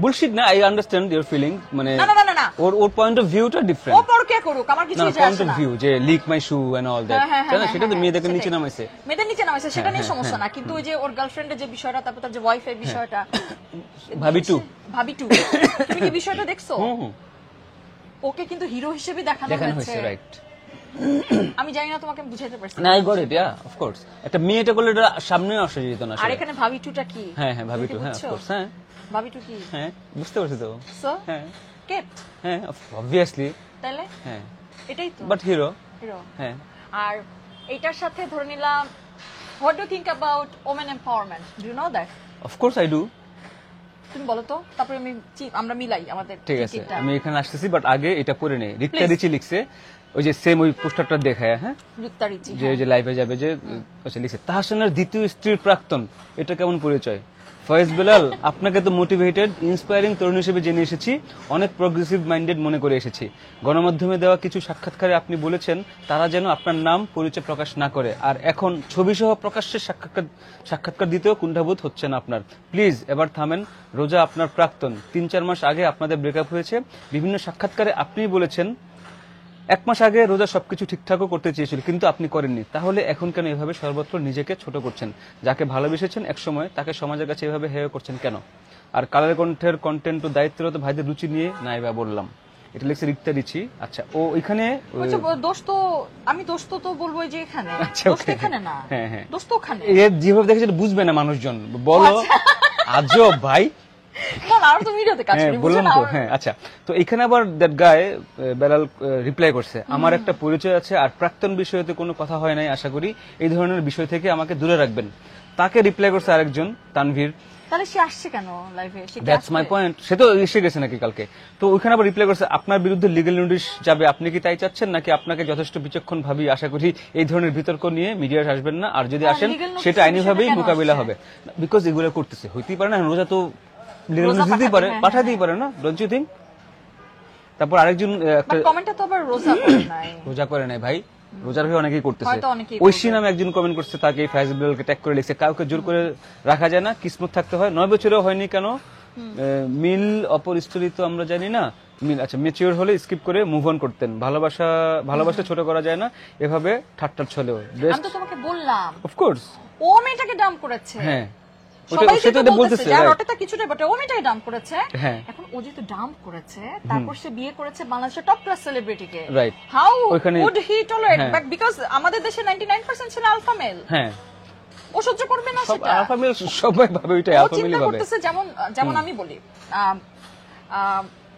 বুলশিট না, আই আন্ডারস্ট্যান্ড ইওর ফিলিং, মানে না না না না, ওর পয়েন্ট অফ ভিউটা ও ডিফারেন্ট। পরকে করুক, আমার কিছু না যায় পয়েন্ট আসে অফ না। ভিউ যে lick my shoe and all that, সেটা তো মেয়েদেরকে নিচে সেটাই। নামাইছে। মেয়েদের নিচে নামাইছে, সেটা নিয়ে হ্যাঁ, সমস্যা না, কিন্তু ওই যে ওর গার্লফ্রেন্ডের যে বিষয়টা, তারপর তার যে ওয়াইফের বিষয়টা, ভাবি টু, ভাবি টু, তুমি কি বিষয়টা দেখছো? ওকে কিন্তু হিরো হিসেবে দেখানো দেখানো হয়েছে। হয়েছে, রাইট। আমি জানি না তোমাকে আমি বুঝাইতে পারছি না I got it, yeah of course. একটা মেয়েটা করলে এটা সামনে আসা যেত না আর আসলে। এখানে ভাবি টুটা কি? হ্যাঁ হ্যাঁ ভাবি টু, তুমি কি হ্যাঁ অফ বুঝছো? কোর্স, হ্যাঁ ভাবি টু কি? হ্যাঁ বুঝতে পারছি তো। সো হ্যাঁ কেট, হ্যাঁ অবভিয়াসলি, তাহলে হ্যাঁ এটাই তো বাট হিরো, হিরো। হ্যাঁ। আর এটার সাথে ধরে নিলাম, what do think about women empowerment? Do you know that? Of course I do. তুমি বলো তো, তারপরে আমরা মিলাই আমাদের ঠিক আছে, thinking টা। আমি এখানে আসতেছি, বাট আগে এটা পড়ে নেই। রিক্তা Please. রিচি লিখছে, ওই যে সেম ওই পোস্টারটা দেখায়, হ্যাঁ রিক্তা রিচি, যে ওই যে লাইভে যাবে যে, আচ্ছা লিখছে তাহসানের দ্বিতীয় স্ত্রীর প্রাক্তন, এটা কেমন পরিচয়? ফয়েজ বেলাল, আপনাকে তো মোটিভেটেড ইন্সপায়ারিং তরুণ হিসেবে জেনে এসেছি, অনেক প্রোগ্রেসিভ মাইন্ডেড মনে করে এসেছি। গণমাধ্যমে দেওয়া কিছু সাক্ষাৎকারে আপনি বলেছেন তারা যেন আপনার নাম পরিচয় প্রকাশ না করে, আর এখন ছবি সহ প্রকাশ্যে সাক্ষাৎকার দিতেও কুণ্ঠাবোধ হচ্ছে না আপনার। প্লিজ এবার থামেন। রোজা আপনার প্রাক্তন, 3-4 মাস আগে আপনাদের ব্রেকআপ হয়েছে। বিভিন্ন সাক্ষাৎকারে আপনিই বলেছেন 1 মাস আগে রোজা সবকিছু ঠিকঠাকও করতে চেয়েছিল, কিন্তু আপনি করেননি। তাহলে এখন কেন এভাবে সর্বত্র নিজেকে ছোট করছেন? যাকে ভালোবেসেছেন একসময় তাকে সমাজের কাছে এভাবে হেয় করছেন কেন? আর কালের কণ্ঠের কন্টেন্ট ও দায়িত্বরত ভাইদের রুচি নিয়ে নাইবা বললাম। এটা লিখছে রিক্তা রিচি। আচ্ছা, ও এখানে বলছে দোষ তো, আমি দোষ তো বলবো যে এখানে, আচ্ছা, দোষ তো okay. এখানে না, হ্যাঁ, হ্যাঁ। দোষ তো ওখানে। এ যেভাবে দেখেছে এটা বুঝবে না মানুষজন, বলো আজব ভাই। না না, আর তো ভিডিওতে কাজ হ্যাঁ করি, বুঝো বললাম না? তো, হ্যাঁ আচ্ছা। তো এখানে আবার দ্যাট গায় বেলাল রিপ্লাই করছে, আমার একটা পরিচয় আছে আর প্রাক্তন বিষয়তে কোনো কথা হয় নাই, আশা করি এই ধরনের বিষয় থেকে আমাকে দূরে রাখবেন। তাকে রিপ্লাই করছে আরেকজন তানভীর, তাহলে সে আসছে কেন লাইভে? সে কি দ্যাটস আসবে? My point. সে তো এসে গেছে নাকি কালকে? তো ওইখানে আবার রিপ্লাই করছে, আপনার বিরুদ্ধে লিগ্যাল নোটিশ যাবে, আপনি কি তাই চাচ্ছেন নাকি? আপনাকে যথেষ্ট বিচক্ষণ ভাবি, আশা করি এই ধরনের বিতর্ক নিয়ে মিডিয়ায় আসবেন না, আর যদি হ্যাঁ, আসেন legal notice সেটা এর আইনিভাবেই বিষয়টা কেন মোকাবিলা আসছে? হবে। বিকজ এগুলো করতেছে, হইতেই পারে না, রোজা তো লিগ্যাল রোজা নোটিশ দিতেই পাঠাতে, পারে, হ্যাঁ, পাঠাতেই পারে না, ডোন্ট ইউ থিঙ্ক? তারপর আরেকজন একটা বাট কমেন্টটা তো আবার রোজা করে নাই। রোজা করে নাই ভাই, রোজার হয়ে অনেকেই করতেছে। হয়তো অনেকেই ঐশী করবে। নামে একজন কমেন্ট করছে, তাকে ফাইজ বেলালকে ট্যাগ করে লিখছে, কাউকে জোর করে রাখা যায় না, কিসমত থাকতে হয়। 9 বছরেও হয়নি কেন? মিল অপর স্টোরি তো আমরা জানি না। মিল আচ্ছা, ম্যাচিওর হলে স্কিপ করে মুভ অন করতেন। ভালোবাসা ছোট করা যায় না এভাবে ঠাট্টার ছলেও। আমি বেস্ট তো তোমাকে বললাম, অফকোর্স, ও মেয়েটাকে ডাম্প করেছে। হ্যাঁ সবাই সেটা যেটা বলতেছে, বলতেছে, যার right? অর্থটা কিছুটা, বাট ও মেয়েটাকে ডাম্প করেছে। হ্যাঁ। এখন ও যেহেতু ডাম্প করেছে, তারপর সে বিয়ে করেছে বাংলাদেশের টপ ক্লাস সেলিব্রিটিকে। Right. হাউ ওইখানে- উড হি টলারেট? হ্যাঁ। বাট বিকজ আমাদের দেশে 99% ছিল আলফা মেল, হ্যাঁ ও সহ্য করবে না সব সেটা। আলফা মেল সবাই ভাবে ওইটা ও আলফা মেলই চিন্তা ভাবে। করতেছে, যেমন আমি বলি,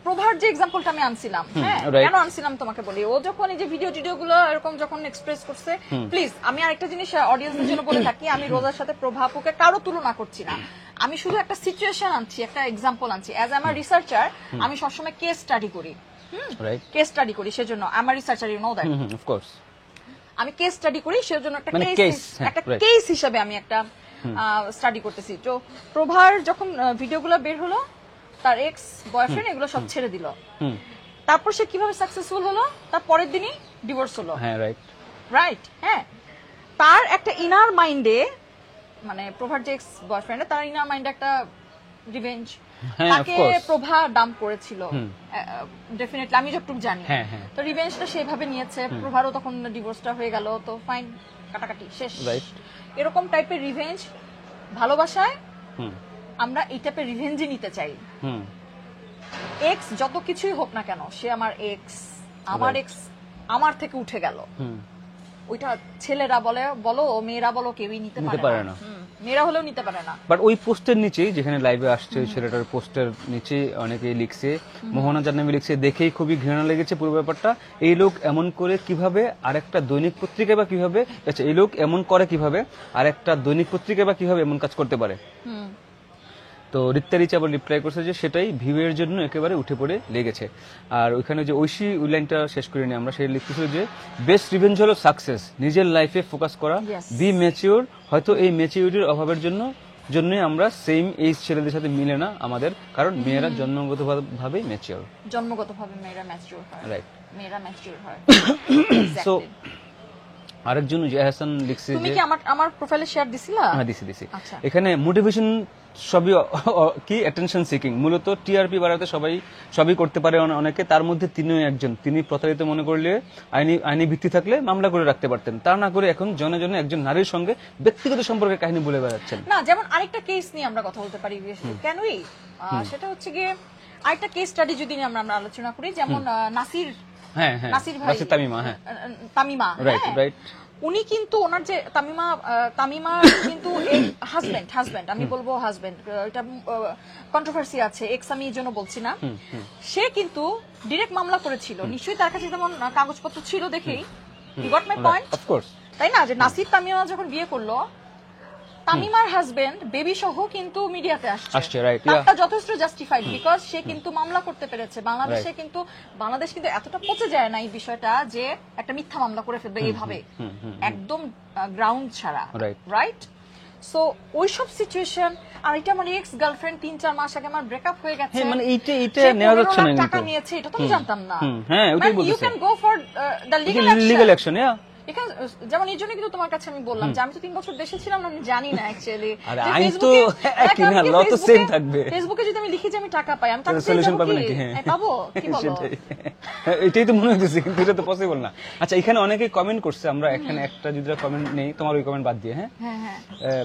প্রভার যে এক্সাম্পলটা আমি আনছিলাম, হ্যাঁ right. কেন আনছিলাম তোমাকে বলি। ও যখন এই যে ভিডিও গুলো এরকম যখন এক্সপ্রেস করছে, প্লিজ আমি আরেকটা জিনিস অডিয়েন্সদের জন্য বলে থাকি, আমি রোজার সাথে প্রভাপুকে কারো তুলনা করছি না, আমি শুধু একটা সিচুয়েশন আনছি, একটা এক্সাম্পল আনছি। অ্যাজ আমার রিসার্চার আমি সবসময় কেস স্টাডি করি, রাইট, কেস স্টাডি করি, সেজন্য আমার researcher, you know that, of course. আমি কেস স্টাডি করি, সেজন্য একটা মানে কেস, case, হ্যাঁ, একটা right. কেস হিসেবে আমি একটা স্টাডি করতেছি। তো প্রভার যখন ভিডিওগুলো বের হলো, তার এক্স বয়ফ্রেন্ড এগুলো সব ছেড়ে দিল, তারপর সে কিভাবে সাকসেসফুল হলো? তার পরের দিনই ডিভোর্স হলো, হ্যাঁ রাইট, রাইট? হ্যাঁ, তার একটা ইনার মাইন্ডে, মানে প্রভার যে এক্স বয়ফ্রেন্ড, তার ইনার মাইন্ডে একটা রিভেঞ্জ, হ্যাঁ, of তাকে course. প্রভা ডাম্প করেছিল ডেফিনেটলি, আমি যতটুকু জানি। হ্যাঁ, হ্যাঁ। তো রিভেঞ্জটা সেভাবে নিয়েছে, প্রভারও তখন ডিভোর্সটা হয়ে গেল, তো ফাইন, কাটাকাটি শেষ। Right. এরকম টাইপের রিভেঞ্জ ভালোবাসায় হুম আমরা এই টাইপের রিভেঞ্জই নিতে চাই। হুম এক্স যত কিছুই হোক না কেন, সে আমার এক্স, আমার Right. এক্স আমার থেকে উঠে গেল, হুম ওইটা ছেলেরা বলো মেয়েরা বলো, কেউই নিতে পারে না। মেয়েরা হলেও নিতে পারে না। বাট ওই পোস্টের নিচেই, যেখানে লাইভে আসছে ওই ছেলেটার পোস্টের নিচে অনেকেই লিখছে, মোহনা জান্নাবি লিখছে, দেখেই খুবই ঘৃণা লেগেছে পুরো ব্যাপারটা। এই লোক এমন করে কিভাবে আরেকটা দৈনিক পত্রিকায় বা কিভাবে, আচ্ছা এই লোক এমন করে কিভাবে আরেকটা দৈনিক পত্রিকায় বা কিভাবে এমন কাজ করতে পারে। তো রিক্তা রিচি আবার রিপ্লাই করছে যে সেটাই ভিউয়ের জন্য একেবারে উঠে পড়ে লেগেছে। আর ওইখানে যে ঐশী ওই লাইনটা শেষ করিনি আমরা, সেই লিখতেছিল যে বেস্ট রিভেঞ্জ হলো সাকসেস, নিজের লাইফে ফোকাস করা, Yes. B mature. হয়তো এই ম্যাচিউরিটির অভাবের জন্যই আমরা সেম এইজ ছেলেদের সাথে মিলে না আমাদের, কারণ মেয়েরা জন্মগতভাবেই ম্যাচিওর। জন্মগতভাবে মেয়েরা ম্যাচিউর হয়। রাইট, মেয়েরা ম্যাচিউর হয়। So Exactly. আরেকজন জয়া হাসান লিখছে তুমি যে কি আমার প্রোফাইলে শেয়ার দিছিলা? হ্যাঁ দিছি আচ্ছা। এখানে মোটিভেশন সবই কি অ্যাটেনশন সিকিং, মূলত টিআরপি বাড়াতে সবই করতে পারে অনেকে, তার মধ্যে তিনিও একজন। তিনি প্রতারিত মনে করলে আইনি ভিত্তি থাকলে মামলা করে রাখতে পারতেন, তা না করে এখন জনে জনে একজন নারীর সঙ্গে ব্যক্তিগত সম্পর্কের কাহিনী বলে বেড়াচ্ছেন। না, যেমন আরেকটা কেস নিয়ে আমরা কথা বলতে পারি, কেনই সেটা হচ্ছে গিয়ে আরেকটা কেস স্টাডি যদি নিয়ে আমরা আলোচনা করি, যেমন নাসির ভাই, নাসির তামিমা, তামিমা, রাইট। উনি কিন্তু ওনার যে তামিমা কিন্তু হাজবেন্ড, আমি বলবো হাজবেন্ড, এটা কন্ট্রোভার্সি আছে, এক্স আমি এই জন্য বলছি না। সে কিন্তু ডিরেক্ট মামলা করেছিল, নিশ্চয়ই তার কাছে যেমন কাগজপত্র ছিল দেখেই। You got my point? Of course. তাই না, যে নাসির তামিমা যখন বিয়ে করলো, তামিমার হাজবেন্ড বেবি সহ কিন্তু মিডিয়াতে আসছে, রাইট। তারটা যথেষ্ট জাস্টিফাইড, বিকজ সে কিন্তু মামলা করতে পেরেছে। বাংলাদেশ কিন্তু এতটা পচে যায় না এই বিষয়টা যে একটা মিথ্যা মামলা করে ফেলবে এইভাবে, একদম গ্রাউন্ড ছাড়া, রাইট? সো ওইসব সিচুয়েশন, আর এটা আমার এক্স গার্লফ্রেন্ড 3-4 মাস আগে আমার ব্রেকআপ হয়ে গেছে, মানে এইটা নেওয়া যাচ্ছে না, টাকা নিয়েছে, এটা তো আমি জানতাম না। হ্যাঁ, ওটাই বলতেছি, you can go for the legal action. এখানে যেমন এই জন্য কিন্তু তোমার কাছে আমি বললাম যে আমি তো 3 বছর দেশে ছিলাম না, আমি জানি না অ্যাকচুয়ালি। আরে আইন তো একই না, ল তো সেম থাকবে। ফেসবুকে যদি আমি লিখি যে আমি টাকা পাই, আমি টাকা সলিউশন পাবে নাকি? পাবো কি বলো? এটাই তো মনে হচ্ছে, কিন্তু এটা তো পসিবল না। আচ্ছা, এখানে অনেকে কমেন্ট করছে, আমরা এখানে একটা যদি কমেন্ট নেই, তোমার ওই কমেন্ট বাদ দিয়ে। হ্যাঁ,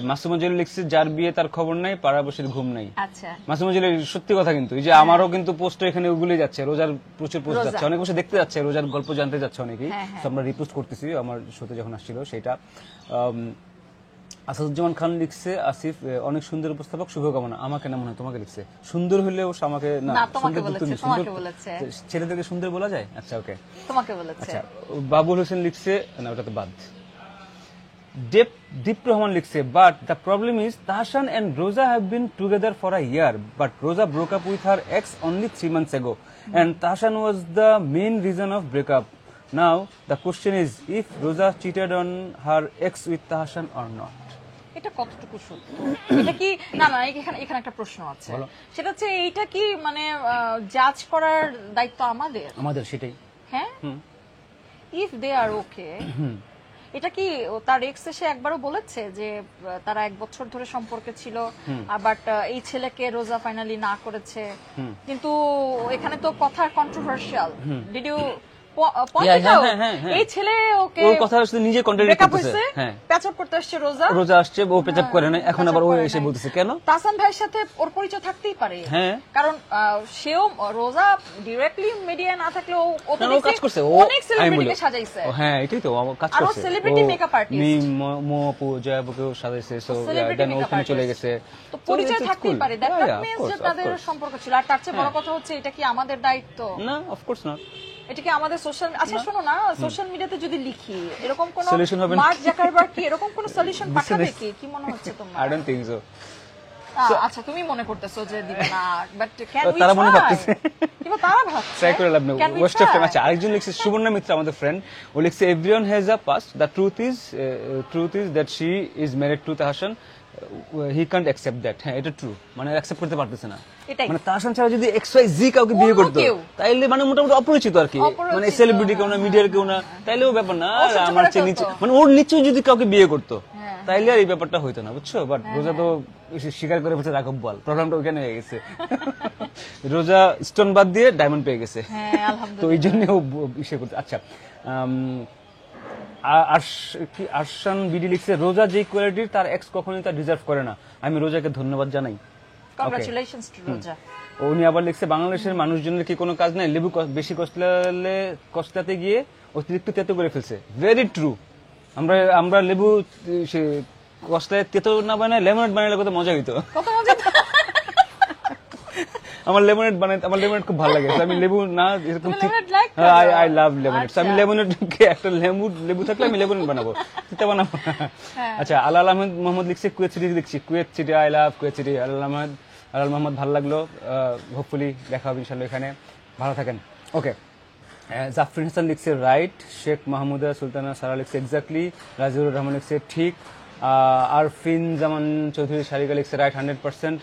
মাসুমা জলিল লিখছে, যার বিয়ে তার খবর নাই, পাড়াবসীর ঘুম নাই। আচ্ছা, মাসুমা জলিল সত্যি কথা, কিন্তু এই যে আমারও কিন্তু পোস্ট এখানে ওগুলোই যাচ্ছে, রোজার প্রচুর পোস্ট যাচ্ছে, অনেক বসে দেখতে যাচ্ছে, রোজার গল্প জানতে যাচ্ছে অনেকেই, আমরা রিপোস্ট করতেছি আমার শোতে যখন আসছিল সেটা। আসাদুজ্জামান খান লিখছে, আসিফ অনেক সুন্দর উপস্থাপক, শুভকামনা। আমাকে না মনে হয় তোমাকে লিখছে, সুন্দর হলেও আমাকে না, ছেলেদেরকে সুন্দর বলা যায়। আচ্ছা, ওকে, তোমাকে বলেছে। আচ্ছা, বাবুল হোসেন লিখছে, না ওটা তো বাদ। দীপ রহমান লিখছে, but the problem is Tahsan and Roza have been together for a year, but Roza broke up with her ex only 3 months ago and Tahsan was the main reason of breakup. Now the question is if Rosa cheated on her ex with Tahsan or not. এটা কতটুকু সত্য? এটা কি না, এখানে একটা প্রশ্ন আছে, সেটা হচ্ছে এইটা কি মানে জাজ করার দায়িত্ব আমাদের, সেটাই। হ্যাঁ, ইফ দে আর ওকে, এটা কি তার এক্স এসে একবারও বলেছে যে তারা 1 বছর ধরে সম্পর্কে ছিল, বাট এই ছেলেকে রোজা ফাইনালি না করেছে, কিন্তু এখানে তো কথা কন্ট্রোভার্সিয়াল। ডিড ইউ এই ছেলে ওকে ওর কথা নিজে কন্ট্রাডিক্ট করতেছে, প্যাচআপ করতে আসছে, রোজা আসছে, ও প্যাচআপ করে না, এখন আবার ও এসে বলতেছে কেন? তাহসান ভাইয়ের সাথে ওর পরিচয় থাকতেই পারে, কারণ সেও রোজা ডিরেক্টলি মিডিয়া না থাকলেও ও তো কাজ করছে, অনেক সেলিব্রিটিকে সাজাইছে। হ্যাঁ, এটাই তো কাজ করছে, আর সেলিব্রিটি মেকআপ আর্টিস্ট মোপু জয়াবুকেও সাজাইছে, সো দেন ওখানে চলে গেছে, তো পরিচয় থাকতেই পারে, দ্যাট মিন্স যে তাদের সম্পর্ক ছিল। আর তার চেয়ে বড় কথা হচ্ছে, এটা কি আমাদের দায়িত্ব? না, অফ কোর্স নট। এটা কি আমাদের সোশ্যাল, আচ্ছা শোনো না, সোশ্যাল মিডিয়াতে যদি লিখি এরকম কোন মার্ক জাকারবার্গ কি এরকম কোন সলিউশন পাঠাবে কি মনে হচ্ছে তোমার? I don't think so. আচ্ছা, তুমি মনে করতেছো যে দিবে না, বাট ক্যান উই তারা মনে ভাবতেছে, কিবা তারা ভাবছে, ট্রাই করে লাভ নেই, ওয়েস্ট অফ টাইম। আচ্ছা, আরেকজন লিখছে, সুবর্ণা মিত্র, আমাদের ফ্রেন্ড, ও লিখছে, everyone has a past, the truth is that she is married to Tahsan, he Kant accept that. হ্যাঁ, এটা ট্রু, মানে অ্যাকসেপ্ট করতে পারতেছে না, মানে তাহসান ছাড়া যদি XYZ কাউকে বিয়ে করতো, তাইলে মানে মোটামুটি অপরিচিত আর কি, মানে সেলিব্রিটি কেউ না, মিডিয়ার কেউ না, তাইলেও ব্যাপার না, আমার চেয়ে নিচে, মানে ওর নিচেও যদি কাউকে বিয়ে করতো, তাইলে আর এই ব্যাপারটা হইতো না, বুঝছো? বাট রোজা তো স্বীকার করে ফেলছে, রাঘব বল, প্রবলেমটা ওইখানে হয়ে গেছে। রোজা স্টোন বাদ দিয়ে ডায়মন্ড পেয়ে গেছে, তো এই জন্য ও ইসে করতে। আচ্ছা, আরশান বিডি লিখছে, রোজা যে কোয়ালিটির তার এক্স কখনোই তা ডিজার্ভ করে না, আমি রোজাকে ধন্যবাদ জানাই। কংগ্রাচুলেশনস টু রোজা। উনি আবার লিখছে, বাংলাদেশের মানুষজনের কি কোনো কাজ নাই, লেবু বেশি কষ্টলাতে গিয়ে অতিরিক্ত তেতো করে ফেলছে। Very true. আমরা লেবু কষ্টলায় তেতো না বানায় লেমনেড বানালে কত মজা হইতো। আমার লেমনেড খুব ভালো লাগে, আমি লেবু না এরকম, আই লাভ লেমনেড, আমি লেমনেডকে একটা লেবু থাকলে আমি লেমনেড বানাবো, সেটা বানাবো। আচ্ছা, আলাল আহমেদ মোহাম্মদ লিখছে, কুয়েত সিটি লিখছি, Kuwait City, I love Kuwait City. Alal Mohammad, ভালো লাগলো, হোপফুলি দেখা হবে ইনশাআল্লাহ এখানে, ভালো থাকেন। ওকে, জাফরিন হাসান লিখছে, রাইট। শেখ মাহমুদা সুলতানা সারা লিখছে, এক্স্যাক্টলি। রাজিউর রহমান লিখছে, ঠিক। আরফিন জামান চৌধুরী সারিকা লিখছে, রাইট, 100%।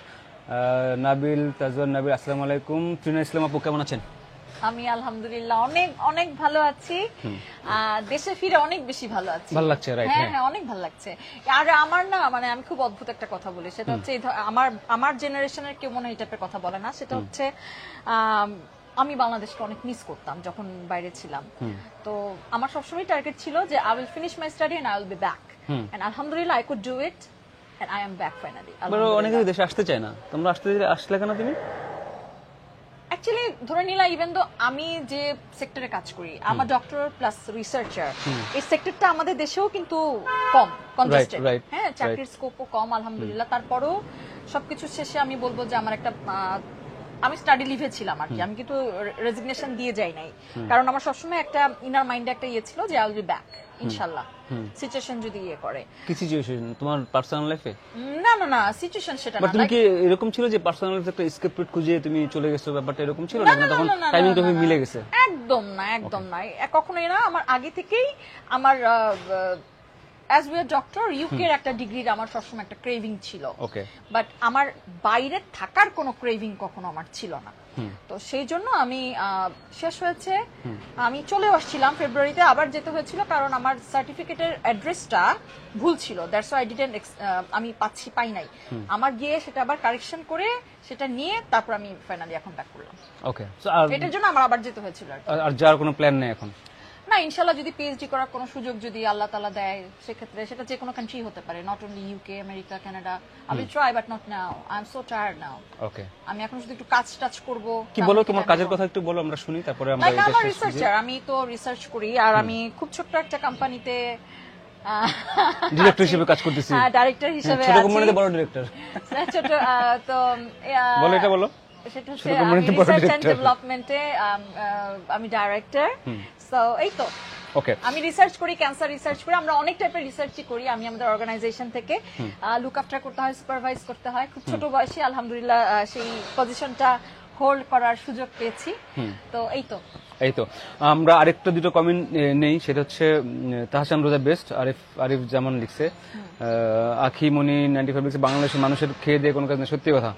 নাবিল তাজওয়ার নাবিল, আসসালামু আলাইকুম। ত্রিনা ইসলাম আপু, কেমন আছেন? আমি আলহামদুলিল্লাহ অনেক অনেক ভালো আছি। দেশে ফিরে অনেক বেশি ভালো আছি। ভালো লাগছে, রাইট? হ্যাঁ হ্যাঁ, অনেক ভালো লাগছে। আর আমার না মানে আমি খুব অদ্ভুত একটা কথা বলি, সেটা হচ্ছে আমার জেনারেশনের কেউ মনে হয় এই টাইপের কথা বলে না। সেটা হচ্ছে আমি বাংলাদেশকে অনেক মিস করতাম যখন বাইরে ছিলাম। তো আমার সবসময় টার্গেট ছিল যে I will finish my study and I will be back, and আলহামদুলিল্লাহ I could do it and I am back finally. অনেকে দেশে আসতে চায় না, তোমরা আসলে কেন তুমি? অ্যাকচুয়ালি ধরে নিলাম ইভেন তো আমি যে সেক্টরে কাজ করি, আমার ডক্টর প্লাস রিসার্চার, এই সেক্টরটা আমাদের দেশেও কিন্তু কম কনজেস্টেড। right, হ্যাঁ, চাকরির স্কোপও কম আলহামদুলিল্লাহ। তারপরেও সবকিছু শেষে আমি বলবো যে আমার একটা আমি স্টাডি লিভে ছিলাম আর কি, আমি কিন্তু রেজিগনেশন দিয়ে যাই নাই, কারণ আমার সবসময় একটা ইনার মাইন্ডে একটা ইয়ে ছিল যে আই উইল বি ব্যাক ইনশাআল্লাহ, সিচুয়েশন যদি ইয়ে করে। কি সিচুয়েশন তোমার পার্সোনাল লাইফে? না না না, সিচুয়েশন সেটা না। তুমি কি এরকম ছিল যে পার্সোনাল লাইফে একটা এসকেপ রুট খুঁজে তুমি চলে গেছো, ব্যাপারটা এরকম ছিল না? তখন টাইমিং তো মিলে গেছে? একদম না, একদম না, কখনোই না। আমার আগে থেকেই আমার as we are doctor UK এর একটা ডিগ্রির আমার সবসময় একটা ক্রেভিং ছিল, ওকে, বাট আমার বাইরে থাকার কোনো ক্রেভিং কখনো আমার ছিল না। তো সেই জন্য আমি শেষ হয়েছে, আমি চলেও আসছিলাম ফেব্রুয়ারিতে, আবার যেতে হয়েছিল কারণ আমার সার্টিফিকেটের অ্যাড্রেসটা ভুল ছিল, দ্যাটস হোয়াই আই ডিডন্ট, আমি পাই নাই। আমার গিয়ে সেটা আবার কারেকশন করে সেটা নিয়ে তারপর আমি ফাইনালি এখন ব্যাক করলাম। ওকে, এটার জন্য আমার আবার যেতে হয়েছিল। আর যার কোনো প্ল্যান নেই এখন? না, ইনশাআল্লাহ যদি পিএইচডি করার কোনো সুযোগ যদি আল্লাহ তাআলা দেয়, সেক্ষেত্রে সেটা যে কোনো কান্ট্রি হতে পারে, not only UK, America, Canada. I will try but not now, I am so tired now. Okay, আমি এখন শুধু একটু কাজ টাচ করব। কি বলো, তোমার কাজের কথা একটু বলো, আমরা শুনি, তারপরে আমরা এটা আমার রিসার্চার, আমি তো রিসার্চ করি, আর আমি খুব ছোট্ট একটা কোম্পানিতে ডিরেক্টর হিসেবে কাজ করতেছি। হ্যাঁ, ডাইরেক্টর হিসেবে ছোট কোম্পানিতে বড় ডিরেক্টর। ছোট তো বলো, এটা বলো। সেটা হচ্ছে রিসার্চ এন্ড ডেভেলপমেন্টে আমি ডাইরেক্টর। সো এই তো, ওকে, আমি রিসার্চ করি, ক্যান্সার রিসার্চ করি, আমরা অনেক টাইপের রিসার্চই করি। আমি আমাদের অর্গানাইজেশন থেকে লুক আফটার করতে হয়, সুপারভাইজ করতে হয়। খুব ছোট বয়সে আলহামদুলিল্লাহ সেই পজিশনটা হোল্ড করার সুযোগ পেয়েছি। তো এই তো আমরা আরেকটা দুটো কমেন্ট নেই, সেটা হচ্ছে তাহসান রোজা বেস্ট, আরিফ জামান লিখছে, আখিমণি 95 লিখছে বাংলাদেশের মানুষের খেয়ে দিয়ে কোনো কাজ নেই, সত্যি কথা।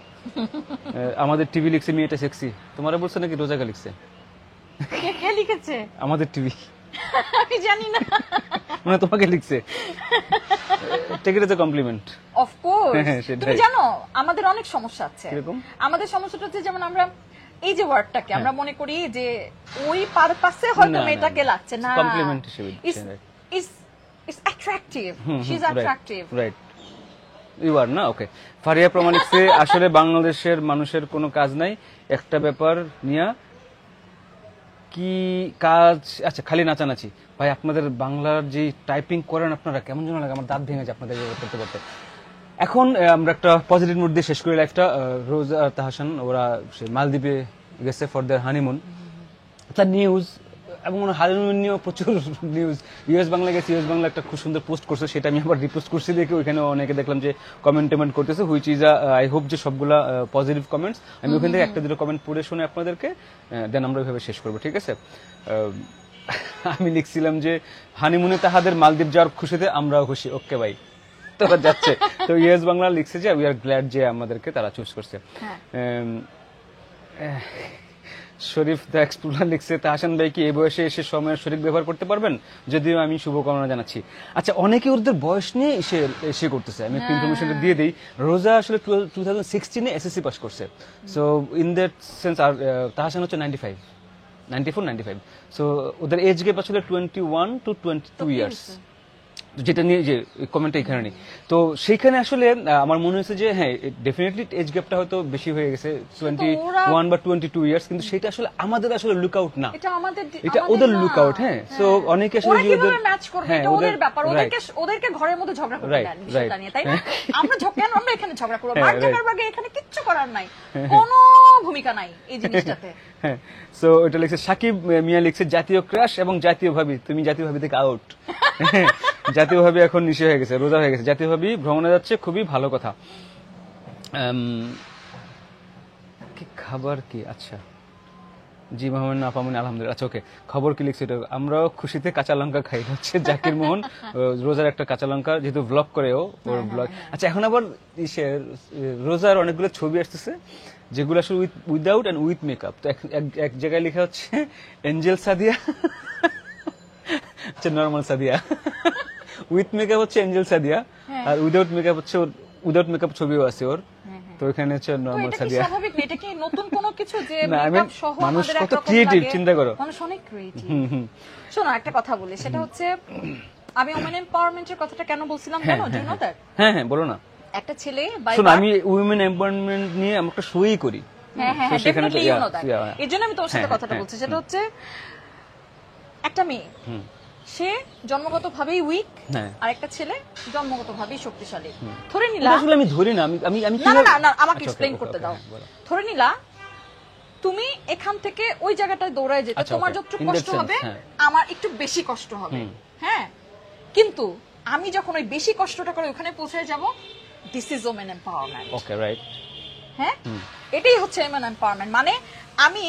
আমাদের টিভি লিখছে মেয়েটা সেক্সি, তোমারা বলছো নাকি রোজাকে লিখছে? কে লিখেছে? আমাদের টিভি, আমি জানি না, মানে তোমাকে লিখছে। Take it as a compliment. Of course. তুমি জানো আমাদের অনেক সমস্যা আছে। আমাদের সমস্যাটা হচ্ছে, যেমন আমরা এই যে ওয়ার্ডটাকে আমরা মনে করি যে ওই পারপাসে হয়তো মেয়েটাকে লাগছে না, কমপ্লিমেন্ট হিসেবে it's attractive, she is attractive, right? You are না। ওকে, ফারিয়া প্রমাণিকছে আসলে বাংলাদেশের মানুষের কোনো কাজ নাই, একটা ব্যাপার নিয়া কি কাজ, আচ্ছা খালি নাচানাচি। ভাই আপনাদের বাংলার যে টাইপিং করেন আপনারা, কেমন যেন লাগে, আমার দাঁত ভেঙে যায় আপনাদের করতে করতে। এখন আমরা একটা পজিটিভ মুড দিয়ে শেষ করি লাইফটা। রোজা আর তাহসান ওরা মালদ্বীপে গেছে ফর দেয়ার হানিমুন। তার নিউজ এবং হানিমুন নিয়েও প্রচুর নিউজ। ইউএস বাংলা গেছে, ইউএস বাংলা একটা খুব সুন্দর পোস্ট করছে, সেটা আমি আবার রিপোস্ট করছি, দেখে ওইখানে অনেকে দেখলাম যে কমেন্ট করতেছে, হুইচ ইজ আই হোপ যে সবগুলা পজিটিভ কমেন্টস। আমি ওখান থেকে একটা দুটো কমেন্ট পড়ে শুনে আপনাদেরকে দেন আমরা ওইভাবে শেষ করবো, ঠিক আছে? আমি লিখছিলাম যে হানিমুনে তাহাদের মালদ্বীপ যাওয়ার খুশিতে আমরাও খুশি। ওকে ভাই, তোরা যাচ্ছে। তো ইউএস বাংলা লিখছে যে উই আর গ্ল্যাড যে আমাদেরকে তারা চুজ করছে। শরীফ দ্য এক্সপ্লোরার লিখছে, তাহসান ভাই কি এই বয়সে এসে সময়ের সঠিক ব্যবহার করতে পারবেন? যদিও আমি শুভকামনা জানাচ্ছি। আচ্ছা, অনেকে ওদের বয়স নিয়ে এসে করতেছে, আমি একটা ইনফরমেশনটা দিয়ে দিই। রোজা আসলে 2016 এসএসসি পাস করছে, সো ইন দ্যাট সেন্স। আর তাহসান হচ্ছে 94-95, সো ওদের এজ গ্যাপ আসলে 21 to 22 ইয়ার্স, যেটা নিয়ে যে কমেন্টটা এখানে নেই। তো সেইখানে আসলে আমার মনে হয়েছে যে হ্যাঁ, ডেফিনেটলি এজ গ্যাপটা হয়তো বেশি হয়ে গেছে, 21 বা 22 ইয়ার্স, কিন্তু সেটা আসলে আমাদের আসলে লুক আউট না, এটা ওদের লুক আউট। হ্যাঁ, সো অনেকে আসলে কিভাবে ম্যাচ করবে, এটা ওদের ব্যাপার। ওদেরকে ঘরের মধ্যে ঝগড়া করতে দেন সেটা নিয়ে, তাই না? আমরা এখানে ঝগড়া করব, ভাগে এখানে কিচ্ছু করার নাই, কোনো ভূমিকা নাই এই জিনিসটাতে। হ্যাঁ, সো এটা লিখছে সাকিব মিয়া লিখছে জাতীয় ক্রাশ এবং জাতীয় ভাবি, তুমি জাতীয় ভাবি থেকে আউট। জাতীয় ভাবি এখন নিষে হয়ে গেছে, রোজা হয়ে গেছে। জাতীয় ভাবি ভ্রমণে যাচ্ছে, খুবই ভালো কথা। কি খাবার কি? আচ্ছা জি মোহাম্মদ আপামনি আলহামদুলিল্লাহ। আচ্ছা ওকে, খবর কি লিখছে? আমরাও খুশিতে কাঁচা লঙ্কা খাই, হচ্ছে জাকির মোহন। রোজার একটা কাঁচা লঙ্কা, যেহেতু ব্লগ করেও ওর ব্লগ। আচ্ছা, এখন আবার রোজার অনেকগুলো ছবি আসতেছে, যেগুলো আসলে উইদাউট এন্ড উইথ মেকআপ। তো এক জায়গায় লেখা হচ্ছে এঞ্জেল সাদিয়া, আচ্ছা নর্মাল সাদিয়া, উইথ মেকআপ হচ্ছে এঞ্জেল সাদিয়া, আর উইদাউট মেকআপ হচ্ছে উইদাউট মেকআপ ছবিও আছে ওর। তো এখানে হচ্ছে নর্মাল সাদিয়া। স্বাভাবিক না, এটা কি নতুন কোনো কিছু যে না, মেকআপ সহ মানুষ আমাদের কত একরকম ক্রিয়েটিভ লাগে? চিন্তা করো। মানুষ অনেক ক্রিয়েটিভ। শোনো একটা কথা বলি, সেটা হচ্ছে আমি ওমেন এম্পাওয়ারমেন্টের কথাটা কেন বলছিলাম জানো? Do no that? হ্যাঁ হ্যাঁ বলো না। একটা ছেলে বাই শোনো, আমি উইমেন এম্পাওয়ারমেন্ট নিয়ে আমরা একটা শোই করি। হ্যাঁ হ্যাঁ তো সেখানে তো definitely you know that. yeah. এর জন্য আমি তোমার সাথে হ্যাঁ, কথাটা হ্যাঁ, বলছি, সেটা হচ্ছে একটা মেয়ে সে জন্মগতভাবেই উইক, হ্যাঁ। আর একটা ছেলে জন্মগতভাবেই শক্তিশালী। ধরে এটা নিলা, আসলে আমি ধরি না, আমি আমি আমি না কিভাবে- না না আমাকে আচ্ছা, এক্সপ্লেইন okay, করতে okay, দাও। হ্যাঁ, বলো। ধরে নিলা তুমি এখান থেকে ওই জায়গাটায় দৌড়ায় যেতে আচ্ছা, তোমার okay. যতটুকু In that কষ্ট sense, হবে হ্যাঁ। আমার একটু বেশি কষ্ট হবে, হ্যাঁ। কিন্তু আমি যখন ওই বেশি কষ্টটা করে ওখানে পৌঁছে যাব, this is women empowerment. Okay right. হ্যাঁ, এটাই হচ্ছে ওমেন এম্পাওয়ারমেন্ট। মানে আমি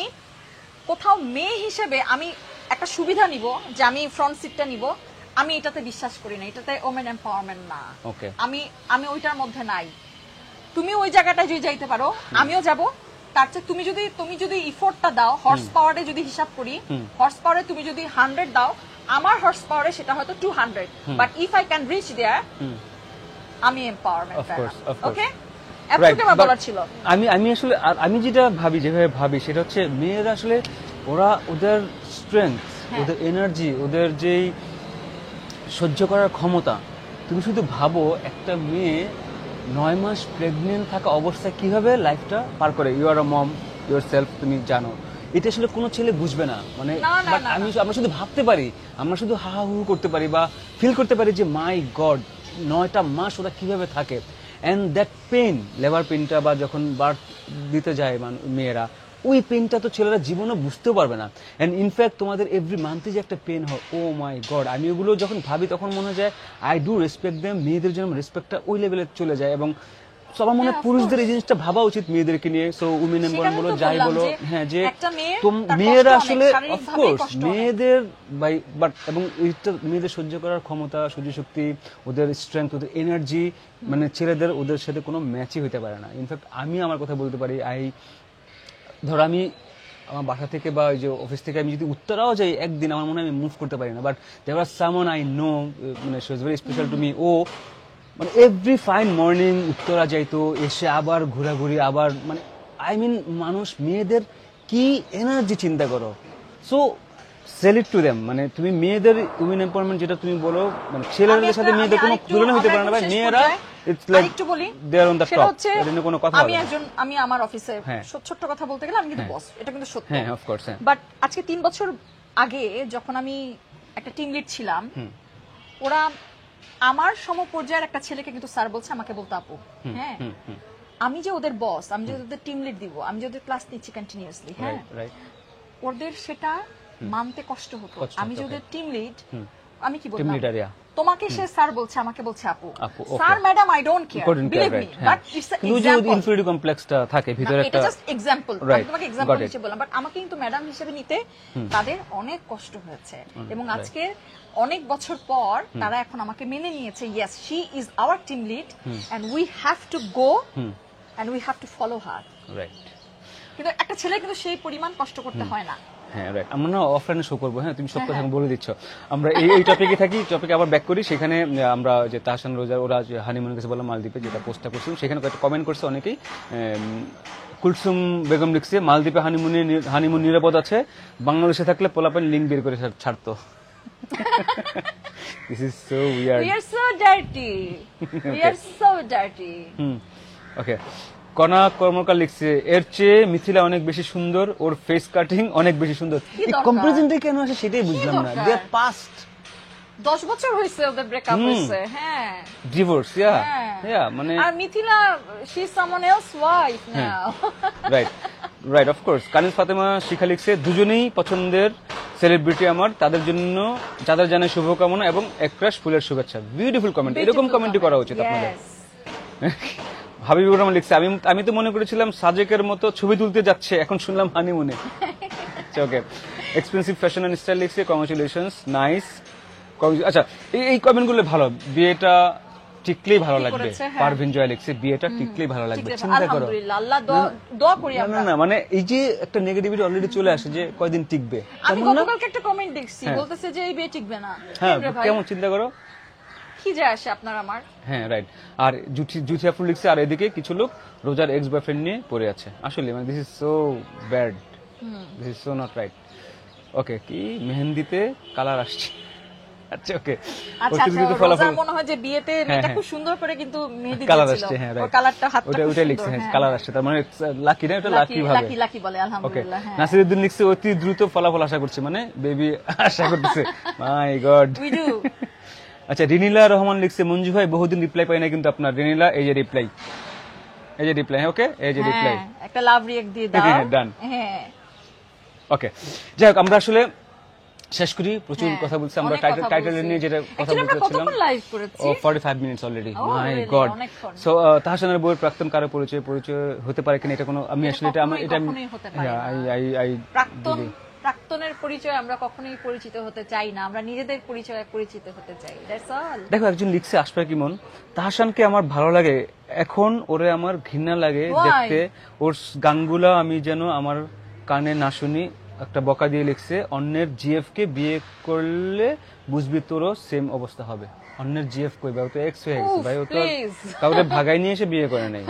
কোথাও মেয়ে হিসেবে আমি একটা সুবিধা নিব যে আমি ফ্রন্ট সিটটা নিব, আমি এটাতে বিশ্বাস করি না, এটাতে ওমেন এম্পাওয়ারমেন্ট না। ওকে। আমি ওইটার মধ্যে নাই। তুমি ওই জায়গাটায় যদি যাইতে পারো আমিও যাব, তার চেয়ে তুমি যদি ইফোর্টটা দাও, হর্স পাওয়ারে যদি হিসাব করি, হর্স পাওয়ারে তুমি যদি 100 দাও, আমার হর্স পাওয়ারে সেটা হয়তো 200, but if I can reach there, আমি empowerment. Of course, of course. Okay, Right, এতটুকু আমার but বলার ছিল। আমি আসলে আমি যেটা ভাবি, যেভাবে ভাবি সেটা হচ্ছে মেয়েরা আসলে ওরা ওদের স্ট্রেংথ, ওদের এনার্জি, ওদের যেই সহ্য করার ক্ষমতা, তুমি শুধু ভাবো একটা মেয়ে 9 মাস প্রেগনেন্ট থাকা অবস্থায় কিভাবে লাইফটা পার করে। You are a mom yourself, তুমি জানো এটা আসলে কোনো ছেলে বুঝবে না। মানে না, না, but না, আমরা শুধু ভাবতে পারি, আমরা শুধু হা হা হু করতে পারি বা ফিল করতে পারি যে মাই গড 9টা মাস ওরা কিভাবে থাকে। অ্যান্ড দ্যাট পেন, লেবার পেনটা বা যখন বার্থ দিতে যায় মেয়েরা, ওই পেনটা তো ছেলেরা জীবনে বুঝতেও পারবে না। অ্যান্ড ইনফ্যাক্ট তোমাদের এভরি মান্থে যে একটা পেন হয়, ও মাই গড, আমি ওগুলো যখন ভাবি তখন মনে হয় যায় আই ডু রেসপেক্ট দেম। মেয়েদের জন্য রেসপেক্টটা ওই লেভেলে চলে যায়। এবং সবার মনে হয় Yeah, of পুরুষদের এই course. জিনিসটা ভাবা উচিত মেয়েদেরকে নিয়ে। সো উইমেন এম্পাওয়ারমেন্ট বলো, সেটা আমি তো যাই বললাম বলো, যে হ্যাঁ, যে একটা মেয়ের তার মেয়েরা কষ্ট আসলে অনেক, শারীরিকভাবেই অফকোর্স কষ্ট অনেক। মেয়েদের বাট এবং এইটা মেয়েদের সহ্য করার ক্ষমতা, সহ্য শক্তি, ওদের স্ট্রেংথ, ওদের এনার্জি, মানে ছেলেদের ওদের সাথে কোনো ম্যাচই হতে পারে না। ইনফ্যাক্ট আমি আমার কথা বলতে পারি, ধরো আমি আমার বাসা থেকে বা ওই যে অফিস থেকে আমি যদি উত্তরাও যাই একদিন, আমার মনে হয় আমি মুভ করতে পারি না। But there are someone I know, মানে she was very special to me. ও মানে এভরি ফাইন মর্নিং উত্তরা যাইতো, এসে আবার ঘোরাঘুরি, আবার মানে আই মিন মানুষ, মেয়েদের কি এনার্জি চিন্তা করো। So salute to them. মানে তুমি মেয়েদের উইমেন এম্পাওয়ারমেন্ট যেটা তুমি বলো, মানে ছেলেদের সাথে মেয়েদের কোনো তুলনা হতে পারে না ভাই। মেয়েরা ইটস লাইক একটু বলি, দে আর অন দ্য সেটা টপ। হচ্ছে এটা নিয়ে কোনো কথা আমি হবে না। আমি আমার অফিসে হ্যাঁ। ছোট্ট কথা বলতে গেলে আমি কিন্তু বস, এটা কিন্তু সত্য। হ্যাঁ অফ কোর্স। হ্যাঁ বাট আজকে 3 বছর আগে যখন আমি একটা টিম লিড ছিলাম, ওরা আমার সমপর্যায়ের একটা ছেলেকে কিন্তু স্যার বলছে, আমাকে বলতো আপু। হ্যাঁ, আমি যে ওদের বস, আমি যে ওদের টিম লিড দিব, আমি যে ওদের ক্লাস নিচ্ছি কন্টিনিউয়াসলি, হ্যাঁ, রাইট। ওদের সেটা মানতে কষ্ট হতো। আমি যে ওদের টিম লিড, আমি কি টিম বললাম, লিডার, ইয়া। তোমাকে সে স্যার বলছে, আমাকে বলছে আপু। আপু, okay. Sir madam I don't care, Couldn't care, believe me, right, but হ্যাঁ। ইটস আ কিন্তু যে এক্সাম্পল। ইনফিরিয়রিটি কমপ্লেক্সটা থাকে ভিতরে এটা একটা, জাস্ট এক্সাম্পল, আমি Right, তোমাকে got এক্সাম্পল it. হিসেবে বললাম। বাট আমাকে কিন্তু ম্যাডাম হিসেবে নিতে তাদের অনেক কষ্ট হয়েছে, এবং right. আজকে অনেক বছর পর তারা এখন আমাকে মেনে নিয়েছে। Yes, she is our team lead and we have to go and we have to follow her. Right. কিন্তু একটা ছেলে কিন্তু সেই পরিমাণ কষ্ট করতে হয় না। হ্যাঁ রাইট। আমরা না অফলাইনে শো করবো। হ্যাঁ তুমি সব কথা বলে দিচ্ছ। আমরা এই টপিকে থাকি, টপিকে আবার ব্যাক করি। সেখানে আমরা যে তাহসান রোজার ওরা যে হানিমুনের কাছে বললাম মালদ্বীপে, যেটা পোস্টটা করছিলাম, সেখানে একটা কমেন্ট করছে অনেকেই। কুলসুম বেগম লিখছে, মালদ্বীপে হানিমুন নিরাপদ আছে, বাংলাদেশে থাকলে পোলাপেন লিঙ্ক বের করে ছাড়তো। This is so weird. We are so dirty. We are so dirty. Okay. Kona Karmakar লিখছে, এর চেয়ে মিথিলা অনেক বেশি সুন্দর, ওর ফেস কাটিং অনেক বেশি সুন্দর। কি এই দরকার? কম্পারিজনটা কেন আসে সেটাই বুঝলাম না। দরকার? দে আর পাস্ট 10 বছর হয়েছে ওদের ব্রেকআপ হয়েছে। হ্যাঁ, ডিভোর্স, ইয়া মানে আর Mithila, she is someone else wife now. Right of course. Kaniz Fatema Shikha লিখছে, দুজনেই পছন্দের সেলিব্রিটি আমার, তাদের জন্য যাদের জানে শুভকামনা এবং একরাশ ফুলের শুভেচ্ছা। বিউটিফুল কমেন্ট, এরকম কমেন্টই করা উচিত আপনাদের। হাবিবুর রহমান লিখছে, আমি তো মনে করেছিলাম সাজেকের মতো ছবি তুলতে যাচ্ছে, এখন শুনলাম হানিমুনে। ওকে। এক্সপেন্সিভ ফ্যাশন এন্ড স্টাইল লিখছে, কংগ্রাচুলেশনস, নাইস। আচ্ছা, এই কমেন্টগুলো ভালো। বিয়েটা টিকলেই ভালো কি লাগবে। করেছে, হ্যাঁ। পারভিন জয় লিখছে বিয়েটা টিকলেই ভালো লাগবে, ঠিক আছে, চিন্তা করো। আলহামদুলিল্লাহ, আল্লাহ দোয়া করি না আমরা। না না, মানে এই যে একটা নেগেটিভিটি অলরেডি চলে আসে যে কয়দিন টিকবে, আমি তেমন না। গতকালকে একটা কমেন্ট দেখছি, হ্যাঁ। বলতেছে যে এই বিয়ে টিকবে না। হ্যাঁ, কেন রে ভাই? কেমন চিন্তা করো। কি যায় আসে আপনার আমার? হ্যাঁ রাইট। আর জুথি আফরুল লিখছে, আর এদিকে কিছু লোক রোজার এক্স বয়ফ্রেন্ড নিয়ে পড়ে আছে। আসলে মানে this is so bad, this is so not right. Okay, কি মেহেন্দিতে কালার আসছে। আচ্ছা ওকে, আচ্ছা আচ্ছা, রোজার মনে হয় যে বিয়েতে মেয়েটা হ্যাঁ। খুব সুন্দর করে কিন্তু মেহেদি কালার দিয়েছিল। আসছে, হ্যাঁ ওর রাইট। কালারটা হাতটা ওটা খুব ওটাই সুন্দর, লিখছে, হ্যাঁ হ্যাঁ। কালার আসছে, তার মানে লাকি না, এটা লাকি ভাবে। লাকি বলে, ওকে, আলহামদুলিল্লাহ, হ্যাঁ। নাসিরউদ্দিন লিখছে অতি দ্রুত ফলাফল আশা করছে, মানে বেবি আশা করতেছে। মাই গড। We do. আচ্ছা, রিনিলা রহমান লিখছে, মঞ্জু ভাই বহুদিন রিপ্লাই পাই না কিন্তু আপনার। রিনিলা, এই যে রিপ্লাই, এই যে রিপ্লাই, ওকে, এই যে রিপ্লাই। হ্যাঁ, একটা লাভ রিয়েক্ট দিয়ে দাও। হ্যাঁ, done. হ্যাঁ। ওকে, যাই হোক, আমরা আসলে শেষ করি। প্রচুর হ্যাঁ, কথা বলছি আমরা অনেক কথা টাইটেল বলছি। নিয়ে, যেটা কথা Actually, আমরা বলতেছিলাম। কতক্ষণ লাইভ করেছি? ও 45 মিনিটস অলরেডি। Oh, মাই really? গড। অনেকক্ষণ। সো তাহসানের বইয়ের প্রাক্তন কারো পরিচয় হতে পারে কিনা, এটা কোনো, আমি আসলে এটা কখনোই হতে পারে না। প্রাক্তনের পরিচয় আমরা কখনোই পরিচিত হতে চাই না, আমরা নিজেদের পরিচয়ে পরিচিত হতে চাই। That's all. দেখো, একজন লিখছে আশফাক ইমন, তাহসানকে আমার ভালো লাগে, এখন ওরে আমার ঘৃণা লাগে Why? দেখতে, ওর গানগুলা আমি যেন আমার কানে না শুনি। একটা বকা দিয়ে লিখছে, অন্যের জিএফ কে বিয়ে করলে বুঝবি তোরও সেম অবস্থা হবে। অন্যের জিএফ কই ভাই, ও তো এক্স হয়ে গেছে ভাই, ও তো please. কাউকে ভাগাই নিয়ে এসে বিয়ে করে নাই,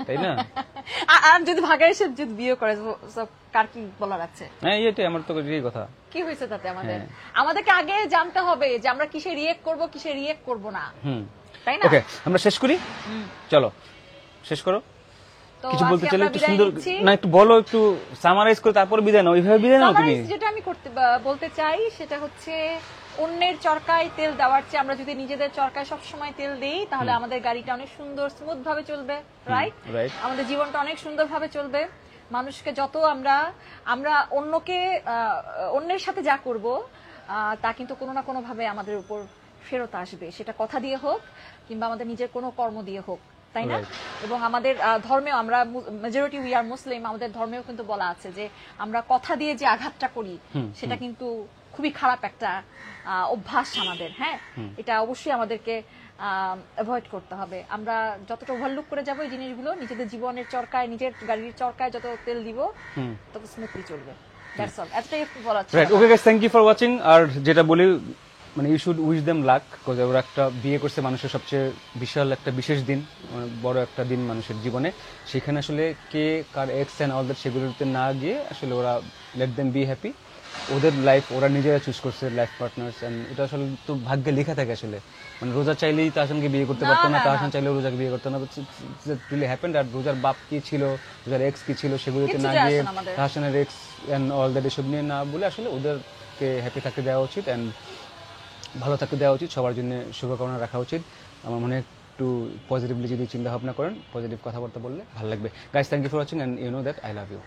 তাই না? আর যদি ভাগায় এসে যদি বিয়ে করে, সব কার কি বলার আছে? হ্যাঁ, এটাই আমার তো এই কথা। কি হয়েছে তাতে আমাদের? হ্যাঁ। আমাদেরকে আগে জানতে হবে যে আমরা কিসে রিয়েক্ট করব, কিসে রিয়েক্ট করব না, হুম, তাই না? ওকে, আমরা শেষ করি। চলো শেষ করো। তো কিছু বলতে আজকে চাইলে আমরা একটু বিদায় সুন্দর, নিচ্ছি। না একটু বলো, একটু সামারাইজ করে তারপর বিদায় নাও। ওইভাবে বিদায় নাও তুমি। Summarize যেটা আমি বলতে চাই সেটা হচ্ছে, অন্যের চরকায় তেল দেওয়ার চেয়ে আমরা যদি নিজেদের চরকায় সব সময় তেল দেই, তাহলে আমাদের গাড়িটা অনেক সুন্দর স্মুথ ভাবে চলবে, রাইট? right. আমাদের জীবনটা অনেক সুন্দর ভাবে চলবে। মানুষকে যত আমরা অন্যের সাথে যা করব, তা কিন্তু কোনো না কোনো ভাবে আমাদের উপর ফেরত আসবে, সেটা কথা দিয়ে হোক কিংবা আমাদের নিজের কোনো কর্ম দিয়ে হোক, তাই না? এবং আমাদের ধর্মেও, আমরা মেজরিটি উই আর মুসলিম, আমাদের ধর্মেও কিন্তু বলা আছে যে আমরা কথা দিয়ে যে আঘাতটা করি, সেটা কিন্তু খুবই খারাপ একটা অভ্যাস আমাদের। হ্যাঁ, এটা অবশ্যই আমাদেরকে অ্যাভয়েড করতে হবে। আমরা যতটা ওভারলুক করে যাবো এই জিনিসগুলো, নিজেদের জীবনের চরকায়, নিজের গাড়ির চরকায় যত তেল দিব, তত স্মুথলি চলবে। দ্যাটস অল, এতটাই একটু বলা ছিল। Right, okay guys, thank you for watching. আর যেটা বলি, মানে you should wish them luck, because ওরা একটা বিয়ে করছে, মানুষের সবচেয়ে বিশাল একটা বিশেষ দিন, মানে বড় একটা দিন মানুষের জীবনে। সেখানে আসলে কে কার এক্স অ্যান্ড অল দ্যাট সেগুলোতে না গিয়ে আসলে ওরা লেট দেম বি হ্যাপি। ওদের লাইফ ওরা নিজেরা চুজ করছে, লাইফ পার্টনার্স, এন্ড এটা আসলে তো ভাগ্যে লেখা থাকে আসলে। মানে রোজা চাইলেই তাহসানকে বিয়ে করতে পারতো না, তাহসান চাইলেও রোজাকে বিয়ে করতো না। Really happened. আর রোজার বাপ কি ছিল, রোজার এক্স কি ছিল, সেগুলোতে কিচ্ছু না যায় গিয়ে, আসে না আমাদের। তাহসানের এক্স অ্যান্ড অল দ্যাট এসব নিয়ে না বলে আসলে ওদেরকে হ্যাপি থাকতে দেওয়া উচিত, অ্যান্ড ভালো থাকতে দেওয়া উচিত, সবার জন্য শুভকামনা রাখা উচিত। আমার মনে হয় একটু পজিটিভলি যদি চিন্তা ভাবনা করেন, পজিটিভ কথাবার্তা বললে ভালো লাগবে। Guys, thank you for watching, and you know that I love you.